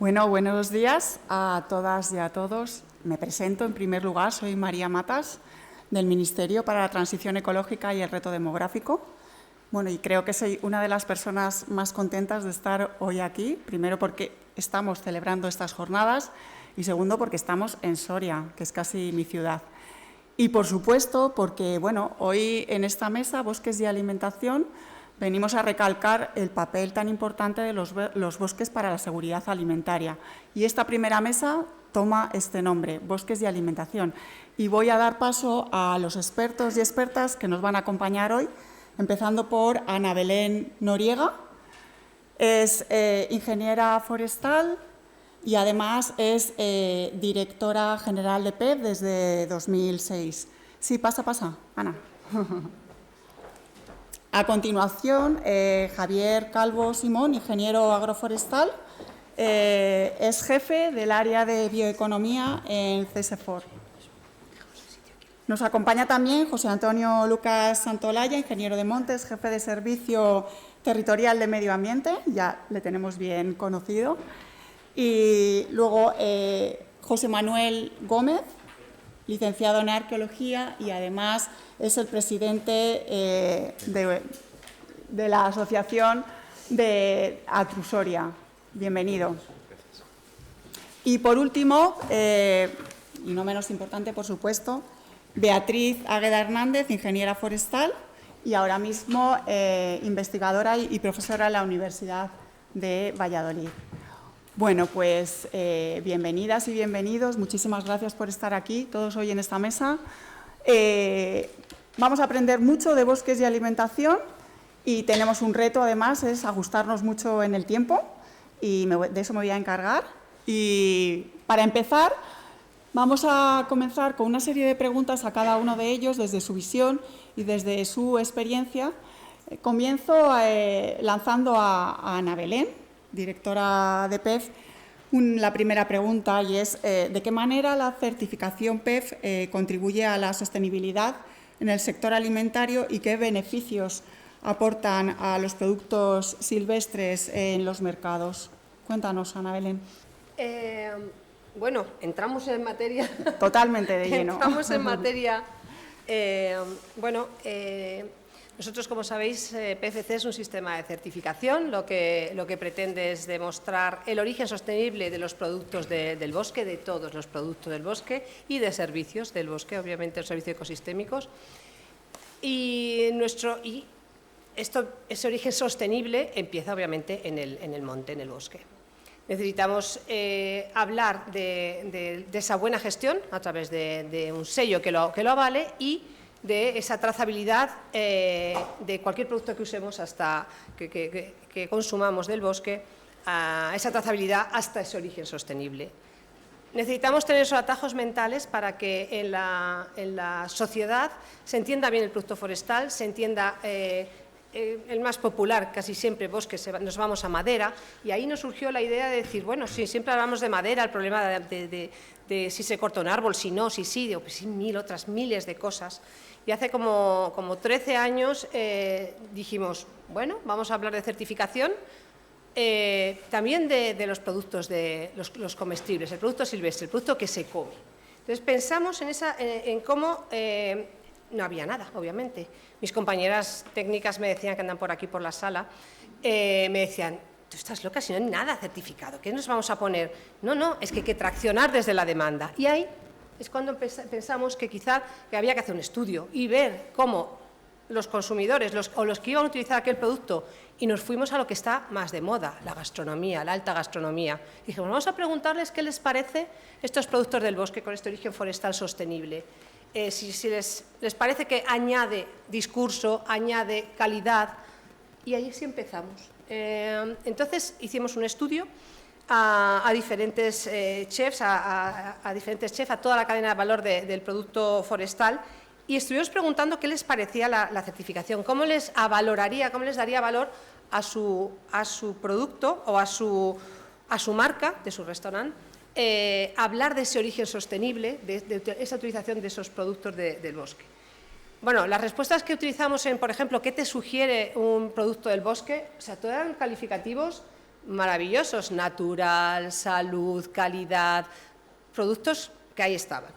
Bueno, buenos días a todas y a todos. Me presento. En primer lugar, soy María Matas, del Ministerio para la Transición Ecológica y el Reto Demográfico. Bueno, y creo que soy una de las personas más contentas de estar hoy aquí, primero porque estamos celebrando estas jornadas y segundo porque estamos en Soria, que es casi mi ciudad. Y por supuesto porque, bueno, hoy en esta mesa, Bosques y Alimentación, venimos a recalcar el papel tan importante de los bosques para la seguridad alimentaria. Y esta primera mesa toma este nombre, Bosques y Alimentación. Y voy a dar paso a los expertos y expertas que nos van a acompañar hoy, empezando por Ana Belén Noriega. Es ingeniera forestal y además es directora general de PEF desde 2006. Sí, pasa, Ana. A continuación, Javier Calvo Simón, ingeniero agroforestal, es jefe del área de bioeconomía en CSFOR. Nos acompaña también José Antonio Lucas Santolaya, ingeniero de montes, jefe de servicio territorial de medio ambiente, ya le tenemos bien conocido. Y luego José Manuel Gómez, licenciado en arqueología y además es el presidente de la asociación de Atrusoria. Bienvenido. Y por último, y no menos importante, por supuesto, Beatriz Águeda Hernández, ingeniera forestal y ahora mismo investigadora y profesora en la Universidad de Valladolid. Bueno, pues bienvenidas y bienvenidos. Muchísimas gracias por estar aquí, todos hoy en esta mesa. Vamos a aprender mucho de bosques y alimentación y tenemos un reto, además, es ajustarnos mucho en el tiempo y de eso me voy a encargar. Y para empezar, vamos a comenzar con una serie de preguntas a cada uno de ellos desde su visión y desde su experiencia. Comienzo lanzando a Ana Belén, directora de PEF, la primera pregunta y es ¿de qué manera la certificación PEF contribuye a la sostenibilidad en el sector alimentario y qué beneficios aportan a los productos silvestres en los mercados? Cuéntanos, Ana Belén. Bueno, entramos en materia. Totalmente de lleno. Entramos en materia. Nosotros, como sabéis, PFC es un sistema de certificación. Lo que pretende es demostrar el origen sostenible de los productos del bosque, de todos los productos del bosque y de servicios del bosque, obviamente los servicios ecosistémicos. Ese origen sostenible empieza, obviamente, en el monte, en el bosque. Necesitamos hablar de esa buena gestión a través de un sello que lo avale y de esa trazabilidad de cualquier producto que usemos hasta que consumamos del bosque, esa trazabilidad hasta ese origen sostenible. Necesitamos tener esos atajos mentales para que en la sociedad se entienda bien el producto forestal, se entienda el más popular, casi siempre bosques, nos vamos a madera, y ahí nos surgió la idea de decir, bueno, sí, siempre hablamos de madera, el problema de si se corta un árbol, si no, si sí, otras miles de cosas. Y hace como 13 años dijimos, bueno, vamos a hablar de certificación, también de los productos, de los comestibles, el producto silvestre, el producto que se come. Entonces pensamos en cómo no había nada, obviamente. Mis compañeras técnicas me decían, que andan por aquí por la sala, me decían, tú estás loca, si no hay nada certificado, ¿qué nos vamos a poner? No, es que hay que traccionar desde la demanda. Y ahí es cuando pensamos que quizá había que hacer un estudio y ver cómo los consumidores o los que iban a utilizar aquel producto, y nos fuimos a lo que está más de moda, la gastronomía, la alta gastronomía. Y dijimos, vamos a preguntarles qué les parece estos productos del bosque con este origen forestal sostenible. Si les parece que añade discurso, añade calidad, y ahí sí empezamos. Entonces hicimos un estudio a diferentes chefs, a diferentes chefs, a toda la cadena de valor del producto forestal, y estuvimos preguntando qué les parecía la certificación, cómo les valoraría, cómo les daría valor a su producto o a su marca de su restaurante, hablar de ese origen sostenible, de esa utilización de esos productos del bosque. Bueno, las respuestas que utilizamos por ejemplo, ¿qué te sugiere un producto del bosque? O sea, todos eran calificativos maravillosos, natural, salud, calidad, productos que ahí estaban.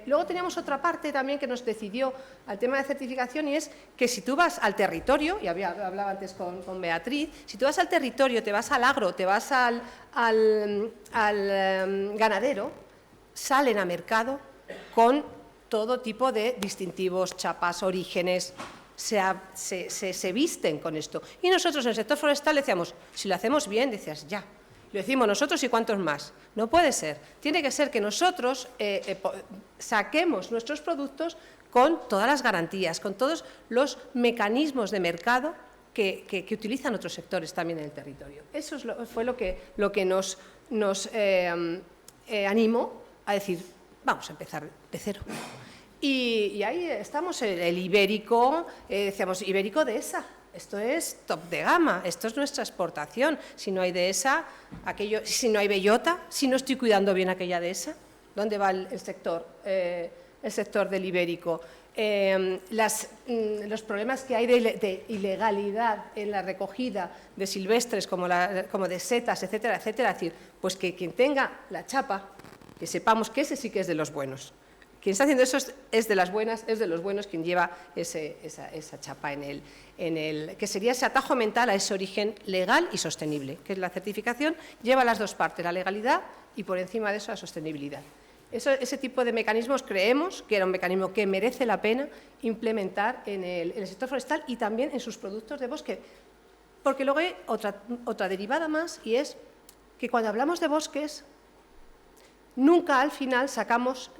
Luego teníamos otra parte también que nos decidió al tema de certificación, y es que si tú vas al territorio, y hablaba antes con Beatriz, si tú vas al territorio, te vas al agro, te vas al ganadero, salen a mercado con todo tipo de distintivos, chapas, orígenes, se visten con esto. Y nosotros en el sector forestal decíamos, si lo hacemos bien, decías, ya. Lo decimos nosotros y cuántos más. No puede ser. Tiene que ser que nosotros saquemos nuestros productos con todas las garantías, con todos los mecanismos de mercado que utilizan otros sectores también en el territorio. Eso fue lo que nos animó a decir, vamos a empezar de cero. Y ahí estamos, el ibérico, decíamos, ibérico Dehesa. Esto es top de gama, esto es nuestra exportación. Si no hay Dehesa, si no hay bellota, si no estoy cuidando bien aquella Dehesa, ¿dónde va el sector del ibérico? Los problemas que hay de ilegalidad en la recogida de silvestres como de setas, etcétera, etcétera. Es decir, pues que quien tenga la chapa, que sepamos que ese sí que es de los buenos. Quien está haciendo eso es de las buenas, es de los buenos quien lleva esa chapa que sería ese atajo mental a ese origen legal y sostenible, que es la certificación, lleva las dos partes, la legalidad y por encima de eso la sostenibilidad. Ese tipo de mecanismos creemos que era un mecanismo que merece la pena implementar en el sector forestal y también en sus productos de bosque, porque luego hay otra derivada más, y es que cuando hablamos de bosques, nunca al final sacamos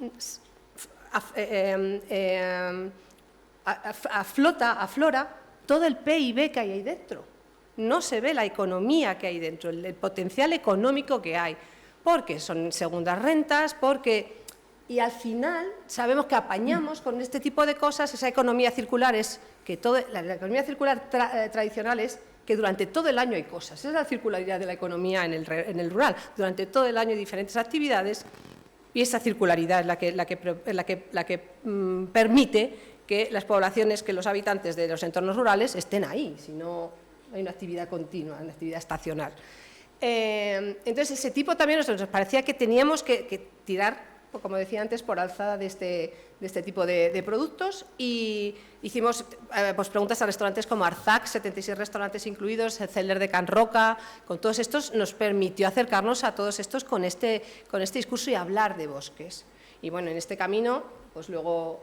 aflora todo el PIB que hay ahí dentro. No se ve la economía que hay dentro, el potencial económico que hay, porque son segundas rentas, y al final sabemos que apañamos con este tipo de cosas. Esa economía circular la economía circular tradicional es que durante todo el año hay cosas. Esa es la circularidad de la economía en el rural. Durante todo el año hay diferentes actividades. Y esa circularidad es la que permite que las poblaciones, que los habitantes de los entornos rurales estén ahí, si no hay una actividad continua, una actividad estacional. Entonces, ese tipo también nos parecía que teníamos que tirar, como decía antes, por alzada de este tipo de productos, y hicimos pues preguntas a restaurantes como Arzac, 76 restaurantes incluidos, el Celler de Can Roca. Con todos estos nos permitió acercarnos a todos estos con este discurso y hablar de bosques. Y bueno, en este camino pues luego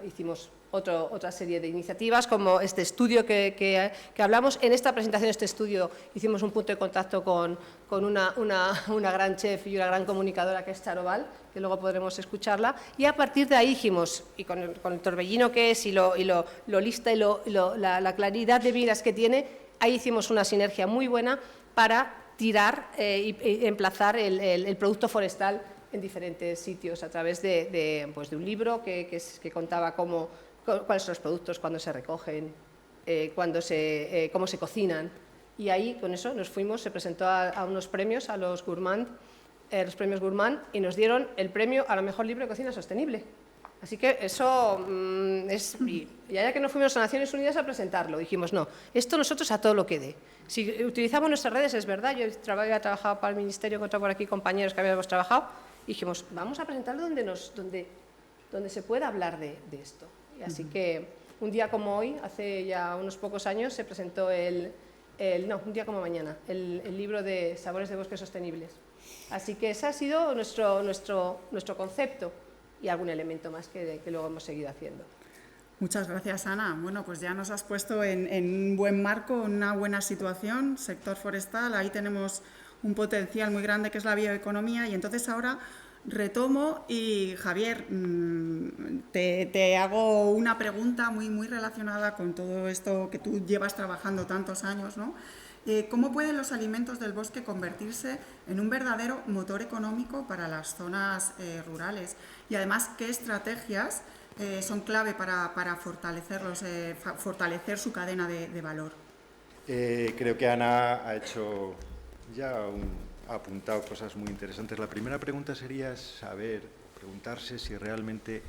hicimos otra serie de iniciativas, como este estudio que hablamos. En esta presentación de este estudio hicimos un punto de contacto con una gran chef y una gran comunicadora, que es Charo Val, que luego podremos escucharla, y a partir de ahí dijimos, y con el torbellino que es, y lo lista y la claridad de miras que tiene, ahí hicimos una sinergia muy buena para tirar y emplazar el producto forestal en diferentes sitios a través de un libro que contaba cuáles son los productos, cuándo se recogen, cómo se cocinan. Y ahí, con eso, nos fuimos, se presentó a unos premios, a los Gourmand, los premios Gourmand, y nos dieron el premio a lo mejor libro de cocina sostenible. Así que eso y allá que nos fuimos a Naciones Unidas a presentarlo, dijimos, no, esto nosotros a todo lo que dé. Si utilizamos nuestras redes, es verdad, yo había trabajado para el Ministerio, encontré por aquí compañeros que habíamos trabajado, y dijimos, vamos a presentarlo donde se pueda hablar de esto. Y así que un día como hoy, hace ya unos pocos años, se presentó un día como mañana, el libro de Sabores de Bosques Sostenibles. Así que ese ha sido nuestro concepto, y algún elemento más que luego hemos seguido haciendo. Muchas gracias, Ana. Bueno, pues ya nos has puesto en un buen marco, en una buena situación, sector forestal. Ahí tenemos un potencial muy grande que es la bioeconomía, y entonces ahora retomo y, Javier, te hago una pregunta muy relacionada con todo esto que tú llevas trabajando tantos años, ¿no? ¿Cómo pueden los alimentos del bosque convertirse en un verdadero motor económico para las zonas rurales? Y además, ¿qué estrategias son clave para fortalecer su cadena de valor? Creo que Ana ha hecho ha apuntado cosas muy interesantes. La primera pregunta sería preguntarse si realmente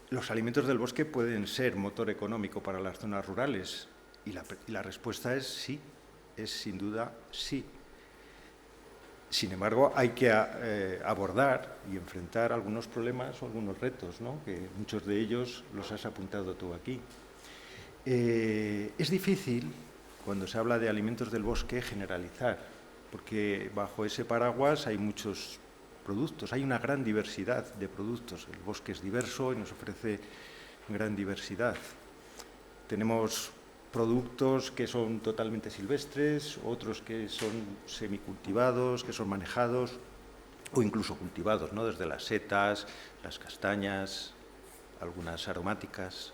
los alimentos del bosque pueden ser motor económico para las zonas rurales. Y la respuesta es sí. es sin duda sí. Sin embargo, hay que abordar y enfrentar algunos problemas o algunos retos, ¿no? Que muchos de ellos los has apuntado tú aquí. Es difícil, cuando se habla de alimentos del bosque, generalizar, porque bajo ese paraguas hay muchos productos, hay una gran diversidad de productos. El bosque es diverso y nos ofrece gran diversidad. Tenemos productos que son totalmente silvestres, otros que son semicultivados, que son manejados o incluso cultivados, ¿no? Desde las setas, las castañas, algunas aromáticas.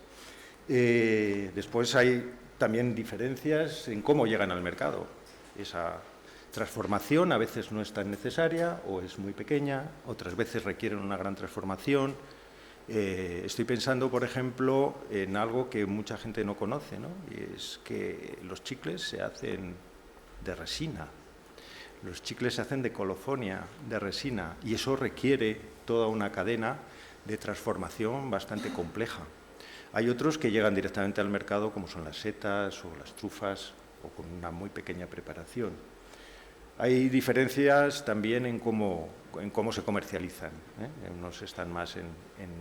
Después hay también diferencias en cómo llegan al mercado. Esa transformación a veces no es tan necesaria o es muy pequeña, otras veces requieren una gran transformación. Estoy pensando, por ejemplo, en algo que mucha gente no conoce, ¿no? Y es que los chicles se hacen de resina, los chicles se hacen de colofonia, de resina, y eso requiere toda una cadena de transformación bastante compleja. Hay otros que llegan directamente al mercado, como son las setas o las trufas, o con una muy pequeña preparación. Hay diferencias también en cómo se comercializan, ¿eh? Unos están más en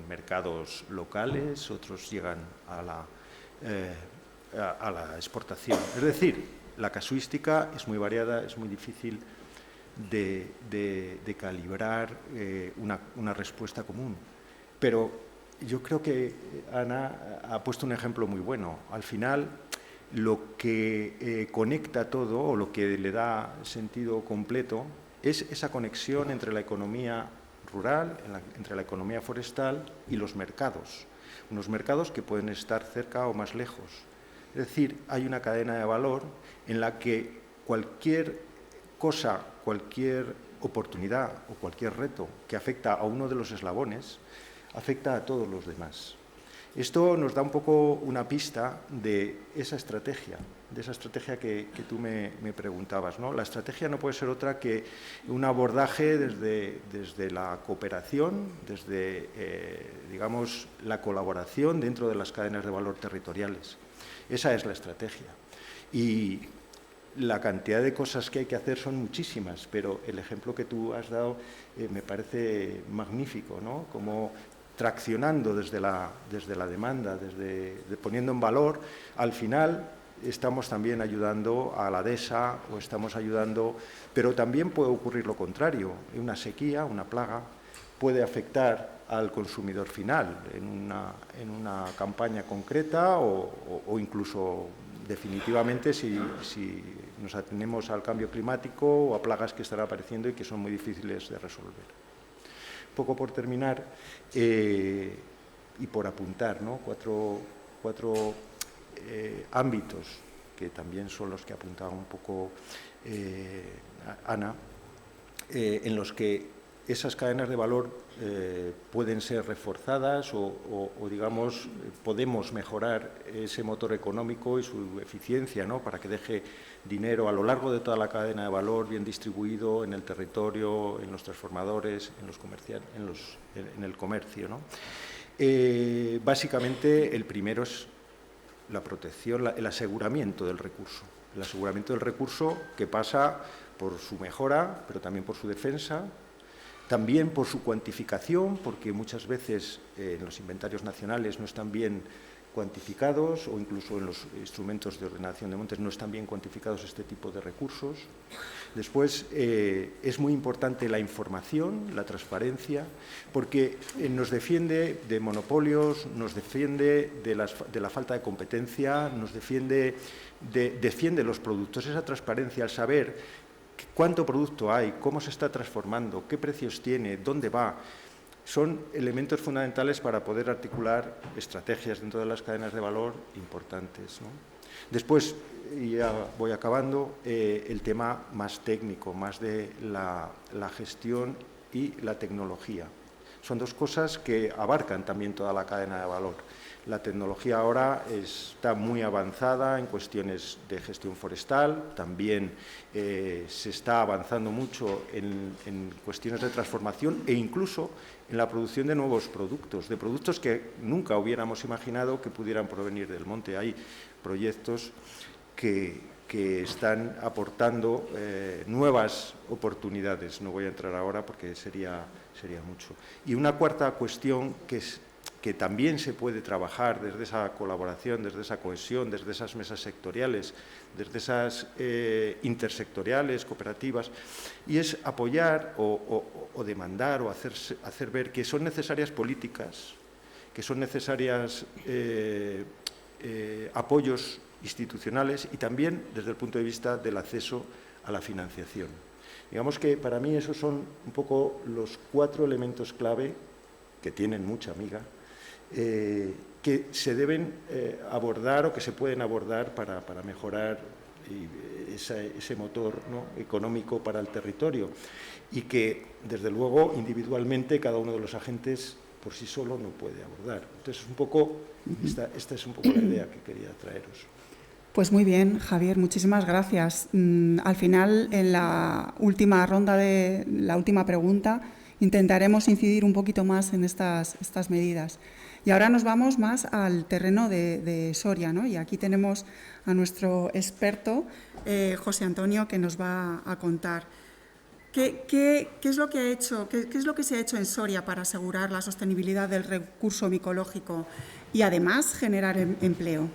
mercados locales, otros llegan a la exportación. Es decir, la casuística es muy variada, es muy difícil de calibrar una respuesta común. Pero yo creo que Ana ha puesto un ejemplo muy bueno. Al final, lo que conecta todo o lo que le da sentido completo es esa conexión entre la economía rural, entre la economía forestal y los mercados. Unos mercados que pueden estar cerca o más lejos. Es decir, hay una cadena de valor en la que cualquier cosa, cualquier oportunidad o cualquier reto que afecta a uno de los eslabones, afecta a todos los demás. Esto nos da un poco una pista de esa estrategia que tú me preguntabas, ¿no? La estrategia no puede ser otra que un abordaje desde la cooperación, desde, digamos, la colaboración dentro de las cadenas de valor territoriales. Esa es la estrategia. Y la cantidad de cosas que hay que hacer son muchísimas, pero el ejemplo que tú has dado me parece magnífico, ¿no? Como traccionando desde la demanda, poniendo en valor, al final estamos también ayudando a la dehesa o estamos ayudando, pero también puede ocurrir lo contrario. Una sequía, una plaga, puede afectar al consumidor final en una campaña concreta o incluso definitivamente si nos atenemos al cambio climático o a plagas que están apareciendo y que son muy difíciles de resolver. Un poco por terminar y por apuntar, ¿no? cuatro ámbitos que también son los que apuntaba un poco Ana, en los que esas cadenas de valor pueden ser reforzadas o digamos, podemos mejorar ese motor económico y su eficiencia, ¿no? Para que deje dinero a lo largo de toda la cadena de valor bien distribuido en el territorio, en los transformadores, en el comercio, ¿no? Básicamente, el primero es la protección, el aseguramiento del recurso. El aseguramiento del recurso que pasa por su mejora, pero también por su defensa, también por su cuantificación, porque muchas veces en los inventarios nacionales no están bien cuantificados o incluso en los instrumentos de ordenación de montes no están bien cuantificados este tipo de recursos. Después, es muy importante la información, la transparencia, porque nos defiende de monopolios, nos defiende de la falta de competencia, nos defiende los productos. Esa transparencia, al saber cuánto producto hay, cómo se está transformando, qué precios tiene, dónde va, son elementos fundamentales para poder articular estrategias dentro de las cadenas de valor importantes, ¿no? Después, y ya voy acabando, el tema más técnico, más de la gestión y la tecnología. Son dos cosas que abarcan también toda la cadena de valor. La tecnología ahora está muy avanzada en cuestiones de gestión forestal, también se está avanzando mucho en cuestiones de transformación e incluso en la producción de nuevos productos, de productos que nunca hubiéramos imaginado que pudieran provenir del monte. Hay proyectos que que están aportando nuevas oportunidades. No voy a entrar ahora porque sería mucho. Y una cuarta cuestión que también se puede trabajar desde esa colaboración, desde esa cohesión, desde esas mesas sectoriales, desde esas intersectoriales, cooperativas, y es apoyar o demandar o hacer ver que son necesarias políticas, que son necesarias apoyos institucionales y también desde el punto de vista del acceso a la financiación. Digamos que para mí esos son un poco los 4 elementos clave, que tienen mucha miga, que se deben abordar o que se pueden abordar para mejorar ese motor, ¿no?, económico para el territorio, y que, desde luego, individualmente cada uno de los agentes por sí solo no puede abordar. Entonces, esta es un poco la idea que quería traeros. Pues muy bien, Javier, muchísimas gracias. Al final, en la última ronda de la última pregunta, intentaremos incidir un poquito más en estas medidas. Y ahora nos vamos más al terreno de Soria, ¿no? Y aquí tenemos a nuestro experto, José Antonio, que nos va a contar qué es lo que ha hecho, qué es lo que se ha hecho en Soria para asegurar la sostenibilidad del recurso micológico y además generar empleo.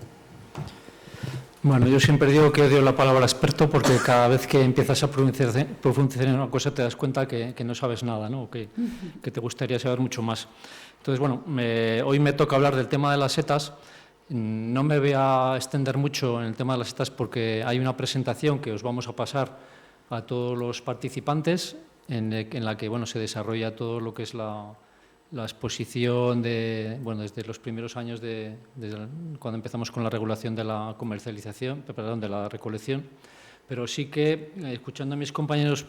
Bueno, yo siempre digo que odio la palabra experto porque cada vez que empiezas a profundizar en una cosa te das cuenta que no sabes nada, ¿no? Que te gustaría saber mucho más. Entonces, bueno, hoy me toca hablar del tema de las setas. No me voy a extender mucho en el tema de las setas porque hay una presentación que os vamos a pasar a todos los participantes en la que, bueno, se desarrolla todo lo que es la exposición desde los primeros años desde cuando empezamos con la regulación de la comercialización, perdón, de la recolección, pero sí que, escuchando a mis compañeros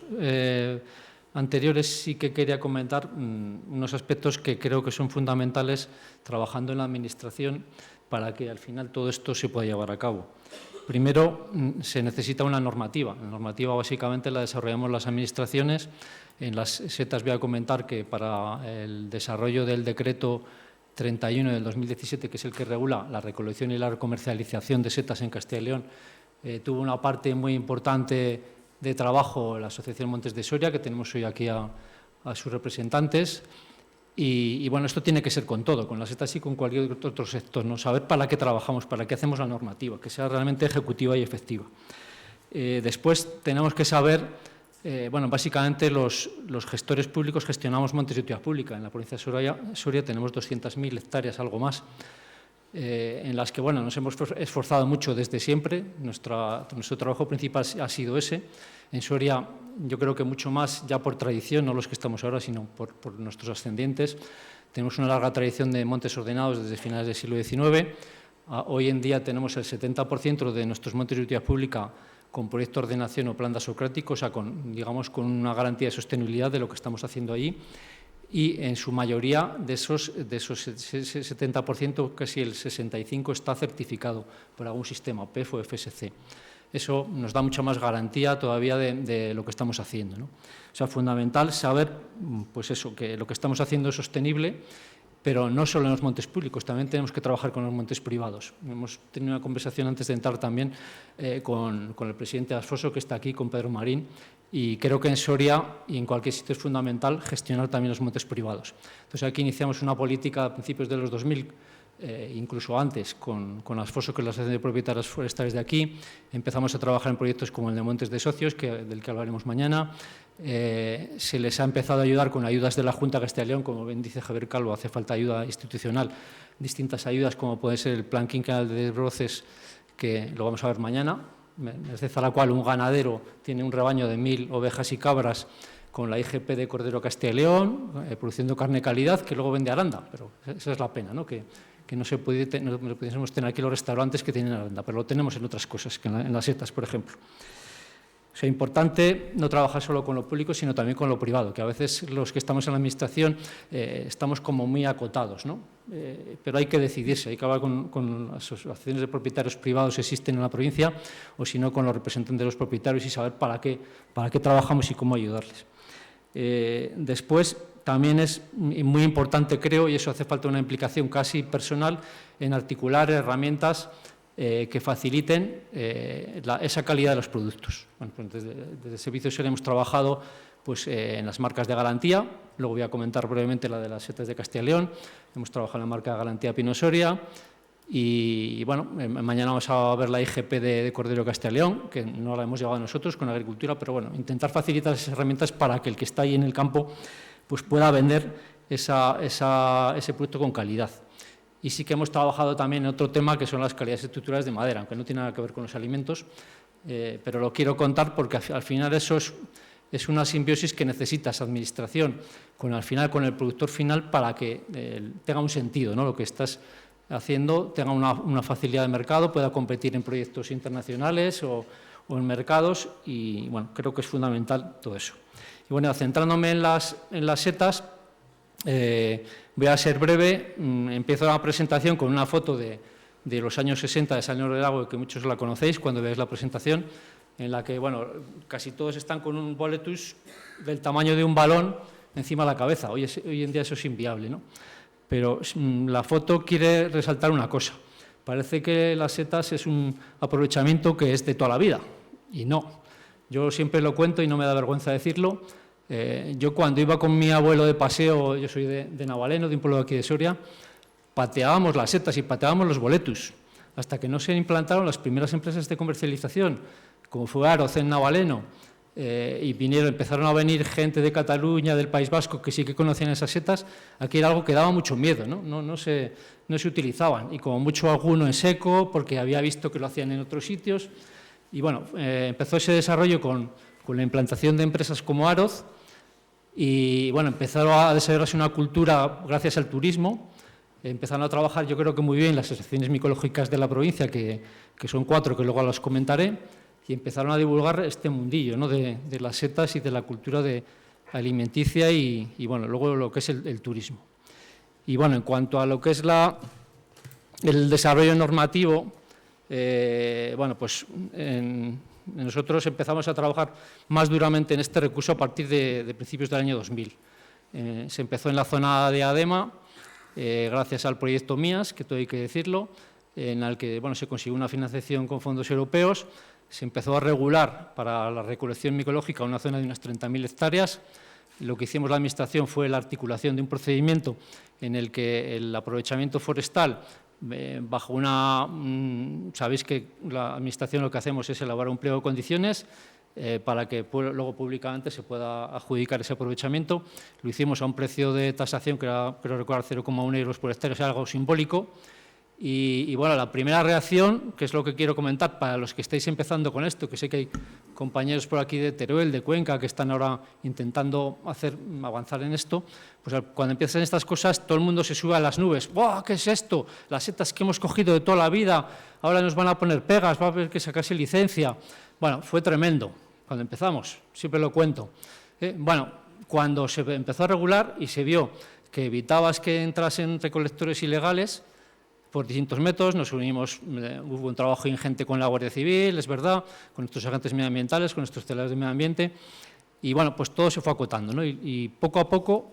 anteriores, sí que quería comentar unos aspectos que creo que son fundamentales trabajando en la Administración para que al final todo esto se pueda llevar a cabo. Primero, se necesita una normativa. La normativa básicamente la desarrollamos las Administraciones. En las setas voy a comentar que para el desarrollo del decreto 31 del 2017, que es el que regula la recolección y la comercialización de setas en Castilla y León, tuvo una parte muy importante de trabajo la Asociación Montes de Soria, que tenemos hoy aquí a sus representantes. Y bueno, esto tiene que ser con todo, con las setas y con cualquier otro sector, ¿no? Saber para qué trabajamos, para qué hacemos la normativa, que sea realmente ejecutiva y efectiva. Después tenemos que saber, bueno, básicamente los gestores públicos gestionamos montes de utilidad pública. En la provincia de Soria tenemos 200.000 hectáreas, algo más, en las que, bueno, nos hemos esforzado mucho desde siempre. Nuestro trabajo principal ha sido ese. En Soria, yo creo que mucho más, ya por tradición, no los que estamos ahora, sino por nuestros ascendientes. Tenemos una larga tradición de montes ordenados desde finales del siglo XIX. Hoy en día tenemos el 70% de nuestros montes de utilidad pública con proyecto de ordenación o plan dasocrático, o sea, con una garantía de sostenibilidad de lo que estamos haciendo allí. Y en su mayoría de esos 70%, casi el 65% está certificado por algún sistema PEF o FSC. Eso nos da mucha más garantía todavía de lo que estamos haciendo, ¿no? O sea, fundamental saber, pues eso, que lo que estamos haciendo es sostenible, pero no solo en los montes públicos, también tenemos que trabajar con los montes privados. Hemos tenido una conversación antes de entrar también con el presidente Asfoso, que está aquí, con Pedro Marín, y creo que en Soria y en cualquier sitio es fundamental gestionar también los montes privados. Entonces, aquí iniciamos una política a principios de los 2000, incluso antes, con Asfoso, que es la Asociación de Propietarios Forestales de aquí. Empezamos a trabajar en proyectos como el de Montes de Socios, del que hablaremos mañana. Se les ha empezado a ayudar con ayudas de la Junta de Castilla y León, como bien dice Javier Calvo, hace falta ayuda institucional, distintas ayudas, como puede ser el Plan Quinquenal de Desbroces, que lo vamos a ver mañana. Desde la cual un ganadero tiene un rebaño de 1000 ovejas y cabras con la IGP de Cordero Castilla y León, produciendo carne de calidad, que luego vende Aranda, pero esa es la pena, ¿no? Que no pudiésemos tener aquí los restaurantes que tienen Aranda, pero lo tenemos en otras cosas, que en las setas, por ejemplo. O sea, importante no trabajar solo con lo público, sino también con lo privado, que a veces los que estamos en la Administración estamos como muy acotados, ¿no? Pero hay que decidirse, hay que hablar con las asociaciones de propietarios privados que existen en la provincia, o si no, con los representantes de los propietarios y saber para qué trabajamos y cómo ayudarles. Después, también es muy importante, creo, y eso hace falta una implicación casi personal, en articular herramientas que faciliten esa calidad de los productos. Bueno, pues desde Servicios SER hemos trabajado pues, en las marcas de garantía, luego voy a comentar brevemente la de las setas de Castilla y León, hemos trabajado en la marca de garantía Pino Soria y bueno, mañana vamos a ver la IGP de Cordero Castilla y León, que no la hemos llevado nosotros con agricultura, pero bueno, intentar facilitar esas herramientas para que el que está ahí en el campo pues, pueda vender ese producto con calidad. Y sí que hemos trabajado también en otro tema que son las calidades estructurales de madera, aunque no tiene nada que ver con los alimentos, pero lo quiero contar porque al final eso es una simbiosis que necesita esa administración con el productor final para que tenga un sentido, ¿no? Lo que estás haciendo tenga una facilidad de mercado, pueda competir en proyectos internacionales o en mercados y bueno, creo que es fundamental todo eso. Y bueno, centrándome en las setas, voy a ser breve, empiezo la presentación con una foto de los años 60 de Señor del Lago, que muchos la conocéis cuando veáis la presentación, en la que bueno, casi todos están con un boletus del tamaño de un balón encima de la cabeza. Hoy en día eso es inviable, ¿no? Pero la foto quiere resaltar una cosa. Parece que las setas es un aprovechamiento que es de toda la vida, y no. Yo siempre lo cuento y no me da vergüenza decirlo. Yo cuando iba con mi abuelo de paseo, yo soy de Navaleno, de un pueblo de aquí de Soria, pateábamos las setas y pateábamos los boletus, hasta que no se implantaron las primeras empresas de comercialización, como fue Aroz en Navaleno, y empezaron a venir gente de Cataluña, del País Vasco, que sí que conocían esas setas. Aquí era algo que daba mucho miedo, no se utilizaban, y como mucho alguno en seco, porque había visto que lo hacían en otros sitios, y bueno, empezó ese desarrollo con la implantación de empresas como Aroz, y bueno, empezaron a desarrollarse una cultura gracias al turismo. Empezaron a trabajar, yo creo que muy bien, las asociaciones micológicas de la provincia, que son 4, que luego los comentaré, y empezaron a divulgar este mundillo, ¿no? de las setas y de la cultura alimenticia y bueno, luego lo que es el turismo. Y bueno, en cuanto a lo que es el desarrollo normativo, bueno, pues nosotros empezamos a trabajar más duramente en este recurso a partir de principios del año 2000. Se empezó en la zona de ADEMA, gracias al proyecto MIAS, que todo hay que decirlo, en el que bueno, se consiguió una financiación con fondos europeos, se empezó a regular para la recolección micológica una zona de unas 30.000 hectáreas. Lo que hicimos la Administración fue la articulación de un procedimiento en el que el aprovechamiento forestal, bajo sabéis que la Administración lo que hacemos es elaborar un pliego de condiciones para que luego públicamente se pueda adjudicar ese aprovechamiento. Lo hicimos a un precio de tasación que era, creo recordar, 0,1 euros por hectárea, o sea, algo simbólico. Y bueno, la primera reacción, que es lo que quiero comentar para los que estáis empezando con esto, que sé que hay compañeros por aquí de Teruel, de Cuenca, que están ahora intentando avanzar en esto, pues cuando empiezan estas cosas todo el mundo se sube a las nubes. ¡Buah, qué es esto! Las setas que hemos cogido de toda la vida, ahora nos van a poner pegas, va a haber que sacarse licencia. Bueno, fue tremendo cuando empezamos, siempre lo cuento. Bueno, cuando se empezó a regular y se vio que evitabas que entrasen recolectores ilegales, por distintos métodos, nos unimos, hubo un trabajo ingente con la Guardia Civil, es verdad, con nuestros agentes medioambientales, con nuestros tutelares de medio ambiente, y bueno, pues todo se fue acotando, ¿no? Y poco a poco,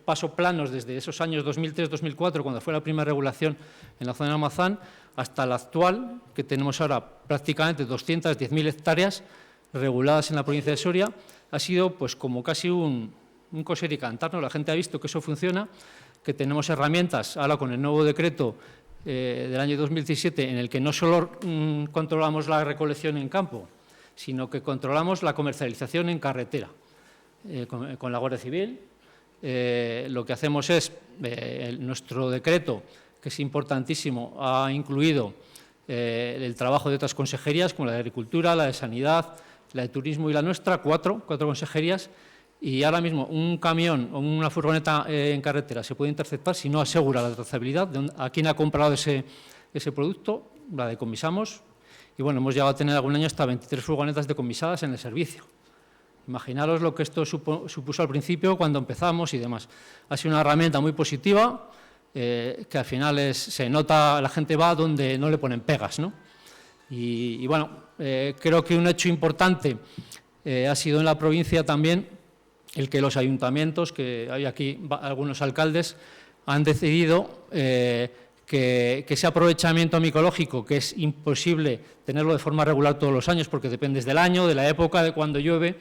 paso planos desde esos años 2003-2004, cuando fue la primera regulación en la zona de Almazán, hasta la actual, que tenemos ahora prácticamente 210.000 hectáreas reguladas en la provincia de Soria, ha sido pues como casi un coser y cantar, ¿no? La gente ha visto que eso funciona, que tenemos herramientas, ahora con el nuevo decreto del año 2017, en el que no solo controlamos la recolección en campo, sino que controlamos la comercialización en carretera. Con la Guardia Civil, lo que hacemos es, nuestro decreto, que es importantísimo, ha incluido el trabajo de otras consejerías, como la de Agricultura, la de Sanidad, la de Turismo y la nuestra, cuatro consejerías. Y ahora mismo un camión o una furgoneta en carretera se puede interceptar si no asegura la trazabilidad de a quién ha comprado ese producto, la decomisamos. Y bueno, hemos llegado a tener algún año hasta 23 furgonetas decomisadas en el servicio. Imaginaros lo que esto supuso al principio cuando empezamos y demás. Ha sido una herramienta muy positiva, que al final se nota, la gente va donde no le ponen pegas, ¿no? Y bueno, creo que un hecho importante ha sido en la provincia también el que los ayuntamientos, que hay aquí algunos alcaldes, han decidido que ese aprovechamiento micológico, que es imposible tenerlo de forma regular todos los años, porque dependes del año, de la época, de cuando llueve,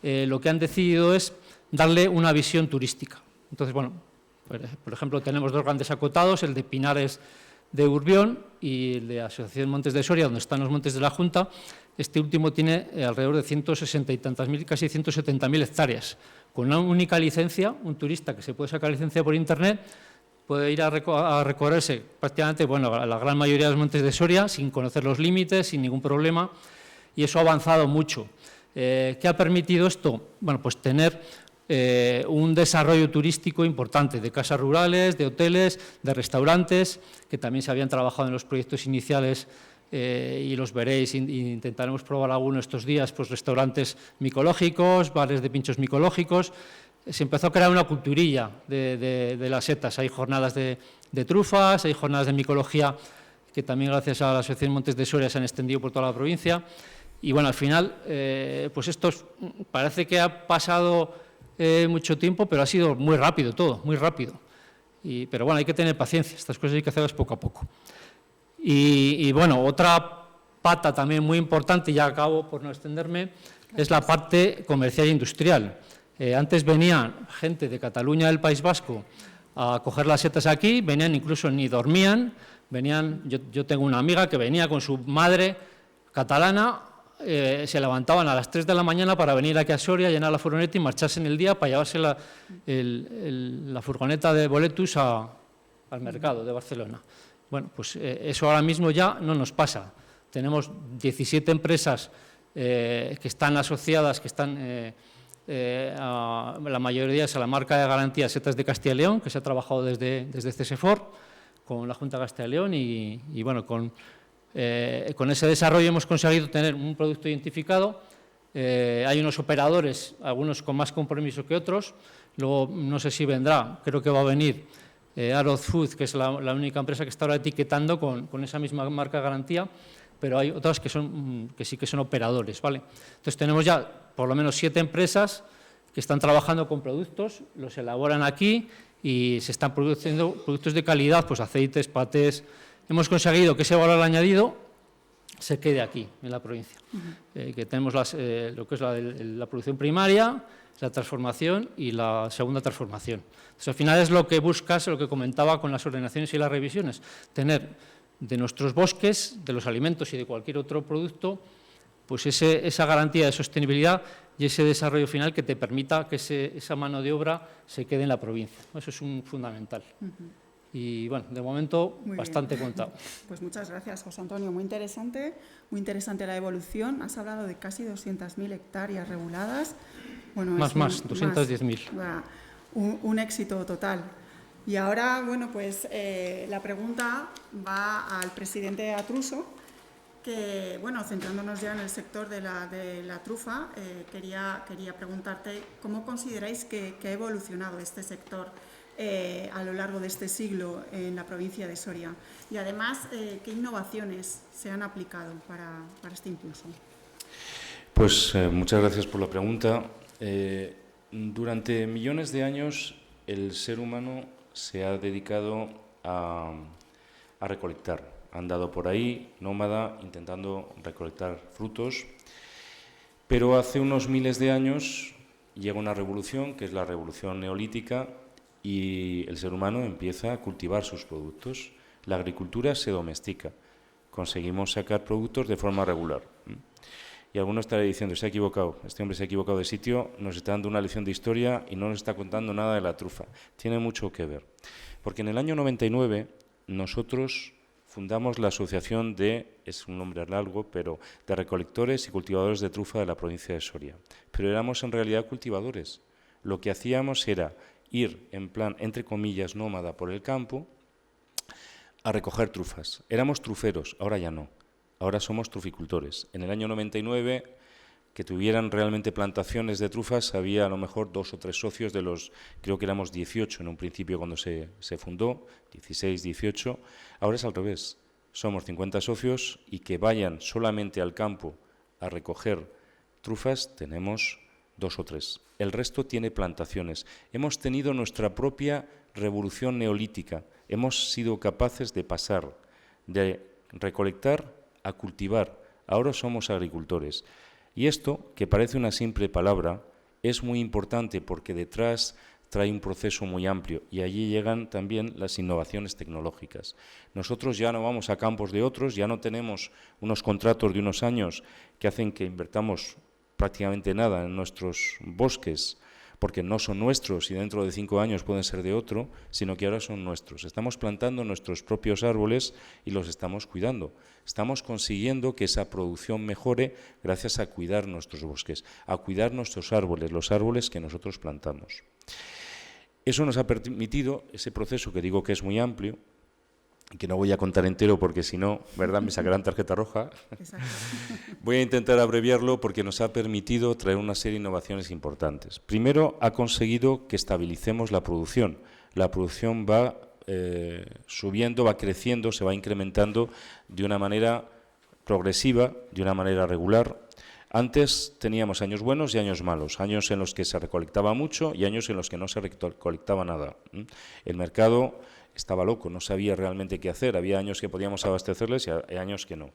lo que han decidido es darle una visión turística. Entonces, bueno, por ejemplo, tenemos 2 grandes acotados, el de Pinares de Urbión y el de Asociación Montes de Soria, donde están los montes de la Junta. Este último tiene alrededor de 160 y tantas mil, casi 170.000 hectáreas. Con una única licencia, un turista que se puede sacar licencia por Internet puede ir a recorrerse prácticamente, bueno, la gran mayoría de los montes de Soria sin conocer los límites, sin ningún problema, y eso ha avanzado mucho. ¿Qué ha permitido esto? Bueno, pues tener un desarrollo turístico importante de casas rurales, de hoteles, de restaurantes, que también se habían trabajado en los proyectos iniciales y los veréis, intentaremos probar alguno estos días, pues restaurantes micológicos, bares de pinchos micológicos. Se empezó a crear una culturilla de las setas, hay jornadas de trufas, hay jornadas de micología que también gracias a la Asociación Montes de Soria se han extendido por toda la provincia. Y bueno, al final, pues esto parece que ha pasado mucho tiempo, pero ha sido muy rápido todo, muy rápido. Pero bueno, hay que tener paciencia, estas cosas hay que hacerlas poco a poco. Y bueno, otra pata también muy importante, y ya acabo por no extenderme, es la parte comercial e industrial. Antes venían gente de Cataluña, del País Vasco, a coger las setas aquí, venían incluso ni dormían, yo tengo una amiga que venía con su madre catalana, se levantaban a las 3 de la mañana para venir aquí a Soria, llenar la furgoneta y marcharse en el día para llevarse la furgoneta de boletus al mercado de Barcelona. Bueno, pues eso ahora mismo ya no nos pasa. Tenemos 17 empresas que están asociadas, que están... la mayoría es a la marca de garantía Setas de Castilla y León, que se ha trabajado desde CSFOR con la Junta de Castilla y León y bueno, con ese desarrollo hemos conseguido tener un producto identificado. Hay unos operadores, algunos con más compromiso que otros, luego no sé si vendrá, creo que va a venir Aroz Food, que es la única empresa que está ahora etiquetando con esa misma marca de garantía, pero hay otras que sí que son operadores, ¿vale? Entonces tenemos ya por lo menos 7 empresas que están trabajando con productos, los elaboran aquí y se están produciendo productos de calidad, pues aceites, patés. Hemos conseguido que ese valor añadido se quede aquí, en la provincia. Que tenemos lo que es la producción primaria, la transformación y la segunda transformación. Entonces, al final es lo que buscas, lo que comentaba con las ordenaciones y las revisiones, tener de nuestros bosques, de los alimentos y de cualquier otro producto, pues esa garantía de sostenibilidad y ese desarrollo final que te permita que esa mano de obra se quede en la provincia. Eso es un fundamental. Y bueno, de momento muy bastante bien. contado. Pues muchas gracias, José Antonio. Muy interesante la evolución. Has hablado de casi 200.000 hectáreas reguladas. Bueno, más, 210.000. Un éxito total. Y ahora, bueno, pues la pregunta va al presidente de Atruso, que, bueno, centrándonos ya en el sector de la trufa, quería preguntarte cómo consideráis que ha evolucionado este sector a lo largo de este siglo en la provincia de Soria y además qué innovaciones se han aplicado para este impulso. Pues muchas gracias por la pregunta. Durante millones de años el ser humano se ha dedicado a recolectar. Ha andado por ahí, nómada, intentando recolectar frutos, pero hace unos miles de años llega una revolución, que es la revolución neolítica, y el ser humano empieza a cultivar sus productos. La agricultura se domestica, conseguimos sacar productos de forma regular. Y alguno estará diciendo, se ha equivocado, este hombre se ha equivocado de sitio, nos está dando una lección de historia y no nos está contando nada de la trufa. Tiene mucho que ver, porque en el año 99 nosotros fundamos la asociación es un nombre largo, pero de recolectores y cultivadores de trufa de la provincia de Soria. Pero éramos en realidad cultivadores. Lo que hacíamos era ir en plan, entre comillas, nómada por el campo a recoger trufas. Éramos truferos, ahora ya no. Ahora somos truficultores. En el año 99, que tuvieran realmente plantaciones de trufas, había a lo mejor 2 o 3 socios de los, creo que éramos 18 en un principio cuando se fundó, 16, 18. Ahora es al revés. Somos 50 socios y que vayan solamente al campo a recoger trufas, tenemos 2 o 3. El resto tiene plantaciones. Hemos tenido nuestra propia revolución neolítica Hemos sido capaces de pasar de recolectar a cultivar. Ahora somos agricultores. Y esto, que parece una simple palabra, es muy importante porque detrás trae un proceso muy amplio y allí llegan también las innovaciones tecnológicas. Nosotros ya no vamos a campos de otros, ya no tenemos unos contratos de unos años que hacen que invertamos prácticamente nada en nuestros bosques, porque no son nuestros y dentro de 5 años pueden ser de otro, sino que ahora son nuestros. Estamos plantando nuestros propios árboles y los estamos cuidando. Estamos consiguiendo que esa producción mejore gracias a cuidar nuestros bosques, a cuidar nuestros árboles, los árboles que nosotros plantamos. Eso nos ha permitido, ese proceso que digo que es muy amplio, que no voy a contar entero porque si no, ¿verdad?, me sacarán tarjeta roja. Exacto. Voy a intentar abreviarlo porque nos ha permitido traer una serie de innovaciones importantes. Primero, ha conseguido que estabilicemos la producción. La producción va subiendo, va creciendo, se va incrementando de una manera progresiva, de una manera regular. Antes teníamos años buenos y años malos, años en los que se recolectaba mucho y años en los que no se recolectaba nada. El mercado estaba loco, no sabía realmente qué hacer, había años que podíamos abastecerles y años que no.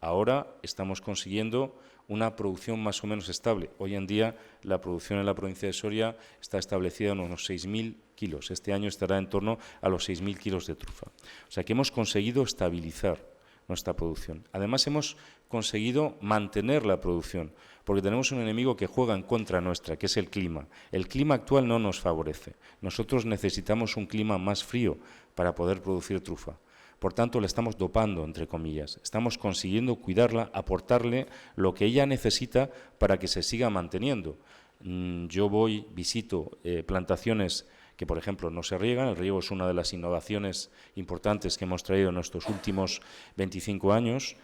Ahora estamos consiguiendo una producción más o menos estable. Hoy en día la producción en la provincia de Soria está establecida en unos 6.000 kilos. Este año estará en torno a los 6.000 kilos de trufa. O sea que hemos conseguido estabilizar nuestra producción. Además hemos conseguido mantener la producción, porque tenemos un enemigo que juega en contra nuestra, que es el clima. El clima actual no nos favorece. Nosotros necesitamos un clima más frío para poder producir trufa. Por tanto, la estamos dopando, entre comillas. Estamos consiguiendo cuidarla, aportarle lo que ella necesita para que se siga manteniendo. Yo visito plantaciones que, por ejemplo, no se riegan. El riego es una de las innovaciones importantes que hemos traído en estos últimos 25 años.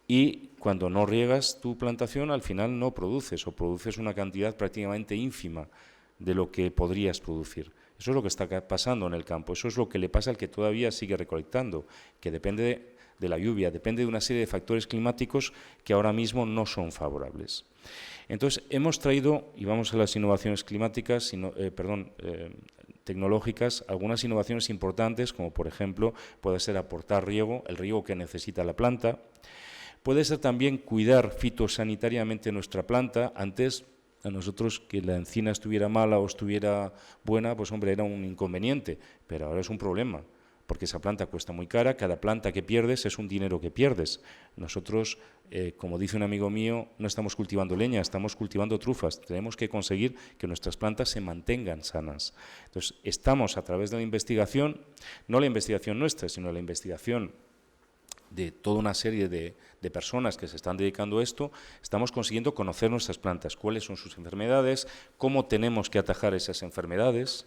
Y cuando no riegas tu plantación, al final no produces, o produces una cantidad prácticamente ínfima de lo que podrías producir. Eso es lo que está pasando en el campo, eso es lo que le pasa al que todavía sigue recolectando, que depende de la lluvia, depende de una serie de factores climáticos que ahora mismo no son favorables. Entonces, hemos traído, y vamos a las innovaciones climáticas, tecnológicas, algunas innovaciones importantes, como por ejemplo puede ser aportar riego, el riego que necesita la planta. Puede ser también cuidar fitosanitariamente nuestra planta. Antes, a nosotros que la encina estuviera mala o estuviera buena, pues hombre, era un inconveniente, pero ahora es un problema, porque esa planta cuesta muy cara, cada planta que pierdes es un dinero que pierdes. Nosotros, como dice un amigo mío, no estamos cultivando leña, estamos cultivando trufas. Tenemos que conseguir que nuestras plantas se mantengan sanas. Entonces, estamos a través de la investigación, no la investigación nuestra, sino la investigación de toda una serie de personas que se están dedicando a esto, estamos consiguiendo conocer nuestras plantas, cuáles son sus enfermedades, cómo tenemos que atajar esas enfermedades.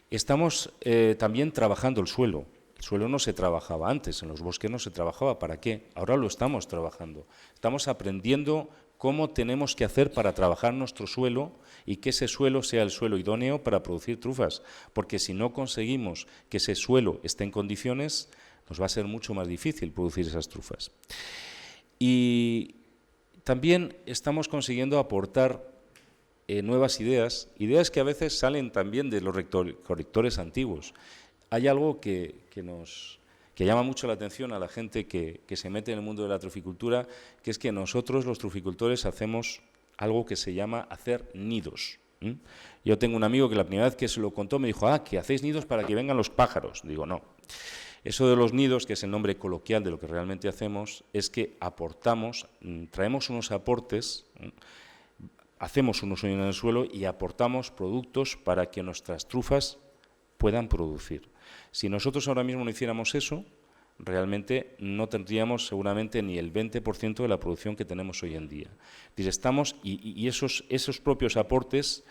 Estamos también trabajando el suelo. El suelo no se trabajaba antes, en los bosques no se trabajaba. ¿Para qué? Ahora lo estamos trabajando. Estamos aprendiendo cómo tenemos que hacer para trabajar nuestro suelo y que ese suelo sea el suelo idóneo para producir trufas, porque si no conseguimos que ese suelo esté en condiciones, nos va a ser mucho más difícil producir esas trufas. Y también estamos consiguiendo aportar nuevas ideas que a veces salen también de los recolectores antiguos. Hay algo que llama mucho la atención a la gente que se mete en el mundo de la truficultura, que es que nosotros los truficultores hacemos algo que se llama hacer nidos. Yo tengo un amigo que la primera vez que se lo contó me dijo, que hacéis nidos para que vengan los pájaros. Digo, no. Eso de los nidos, que es el nombre coloquial de lo que realmente hacemos, es que aportamos, traemos unos aportes, hacemos unos hoyos en el suelo y aportamos productos para que nuestras trufas puedan producir. Si nosotros ahora mismo no hiciéramos eso, realmente no tendríamos seguramente ni el 20% de la producción que tenemos hoy en día. Y esos propios aportes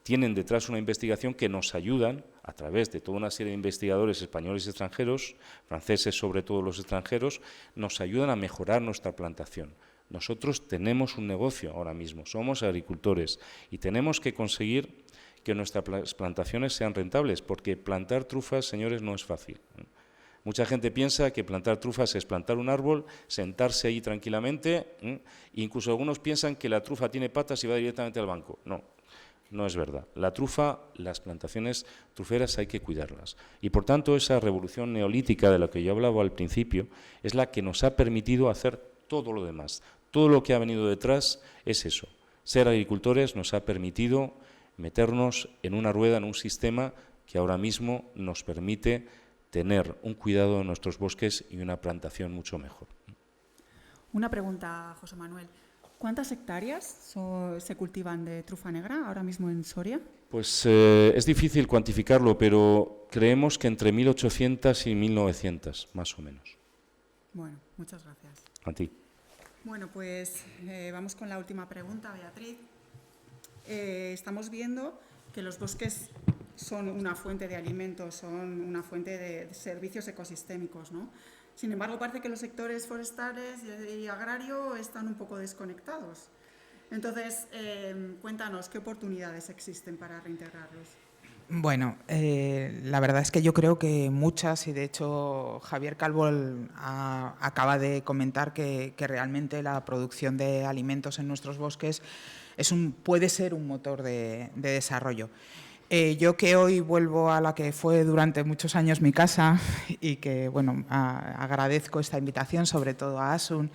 tienen detrás una investigación que nos ayudan, a través de toda una serie de investigadores españoles y extranjeros, franceses sobre todo los extranjeros, nos ayudan a mejorar nuestra plantación. Nosotros tenemos un negocio ahora mismo, somos agricultores y tenemos que conseguir que nuestras plantaciones sean rentables, porque plantar trufas, señores, no es fácil. Mucha gente piensa que plantar trufas es plantar un árbol, sentarse ahí tranquilamente, incluso algunos piensan que la trufa tiene patas y va directamente al banco. No. No es verdad. La trufa, las plantaciones truferas hay que cuidarlas. Y por tanto esa revolución neolítica de la que yo hablaba al principio es la que nos ha permitido hacer todo lo demás. Todo lo que ha venido detrás es eso. Ser agricultores nos ha permitido meternos en una rueda, en un sistema que ahora mismo nos permite tener un cuidado de nuestros bosques y una plantación mucho mejor. Una pregunta, José Manuel. ¿Cuántas hectáreas se cultivan de trufa negra ahora mismo en Soria? Pues es difícil cuantificarlo, pero creemos que entre 1.800 y 1.900, más o menos. Bueno, muchas gracias. A ti. Bueno, pues vamos con la última pregunta, Beatriz. Estamos viendo que los bosques son una fuente de alimentos, son una fuente de servicios ecosistémicos, ¿no? Sin embargo, parece que los sectores forestales y agrario están un poco desconectados. Entonces, cuéntanos, ¿qué oportunidades existen para reintegrarlos? Bueno, la verdad es que yo creo que muchas, y de hecho Javier Calvo acaba de comentar que realmente la producción de alimentos en nuestros bosques puede ser un motor de desarrollo. Yo que hoy vuelvo a la que fue durante muchos años mi casa y que, bueno, agradezco esta invitación, sobre todo a Asun,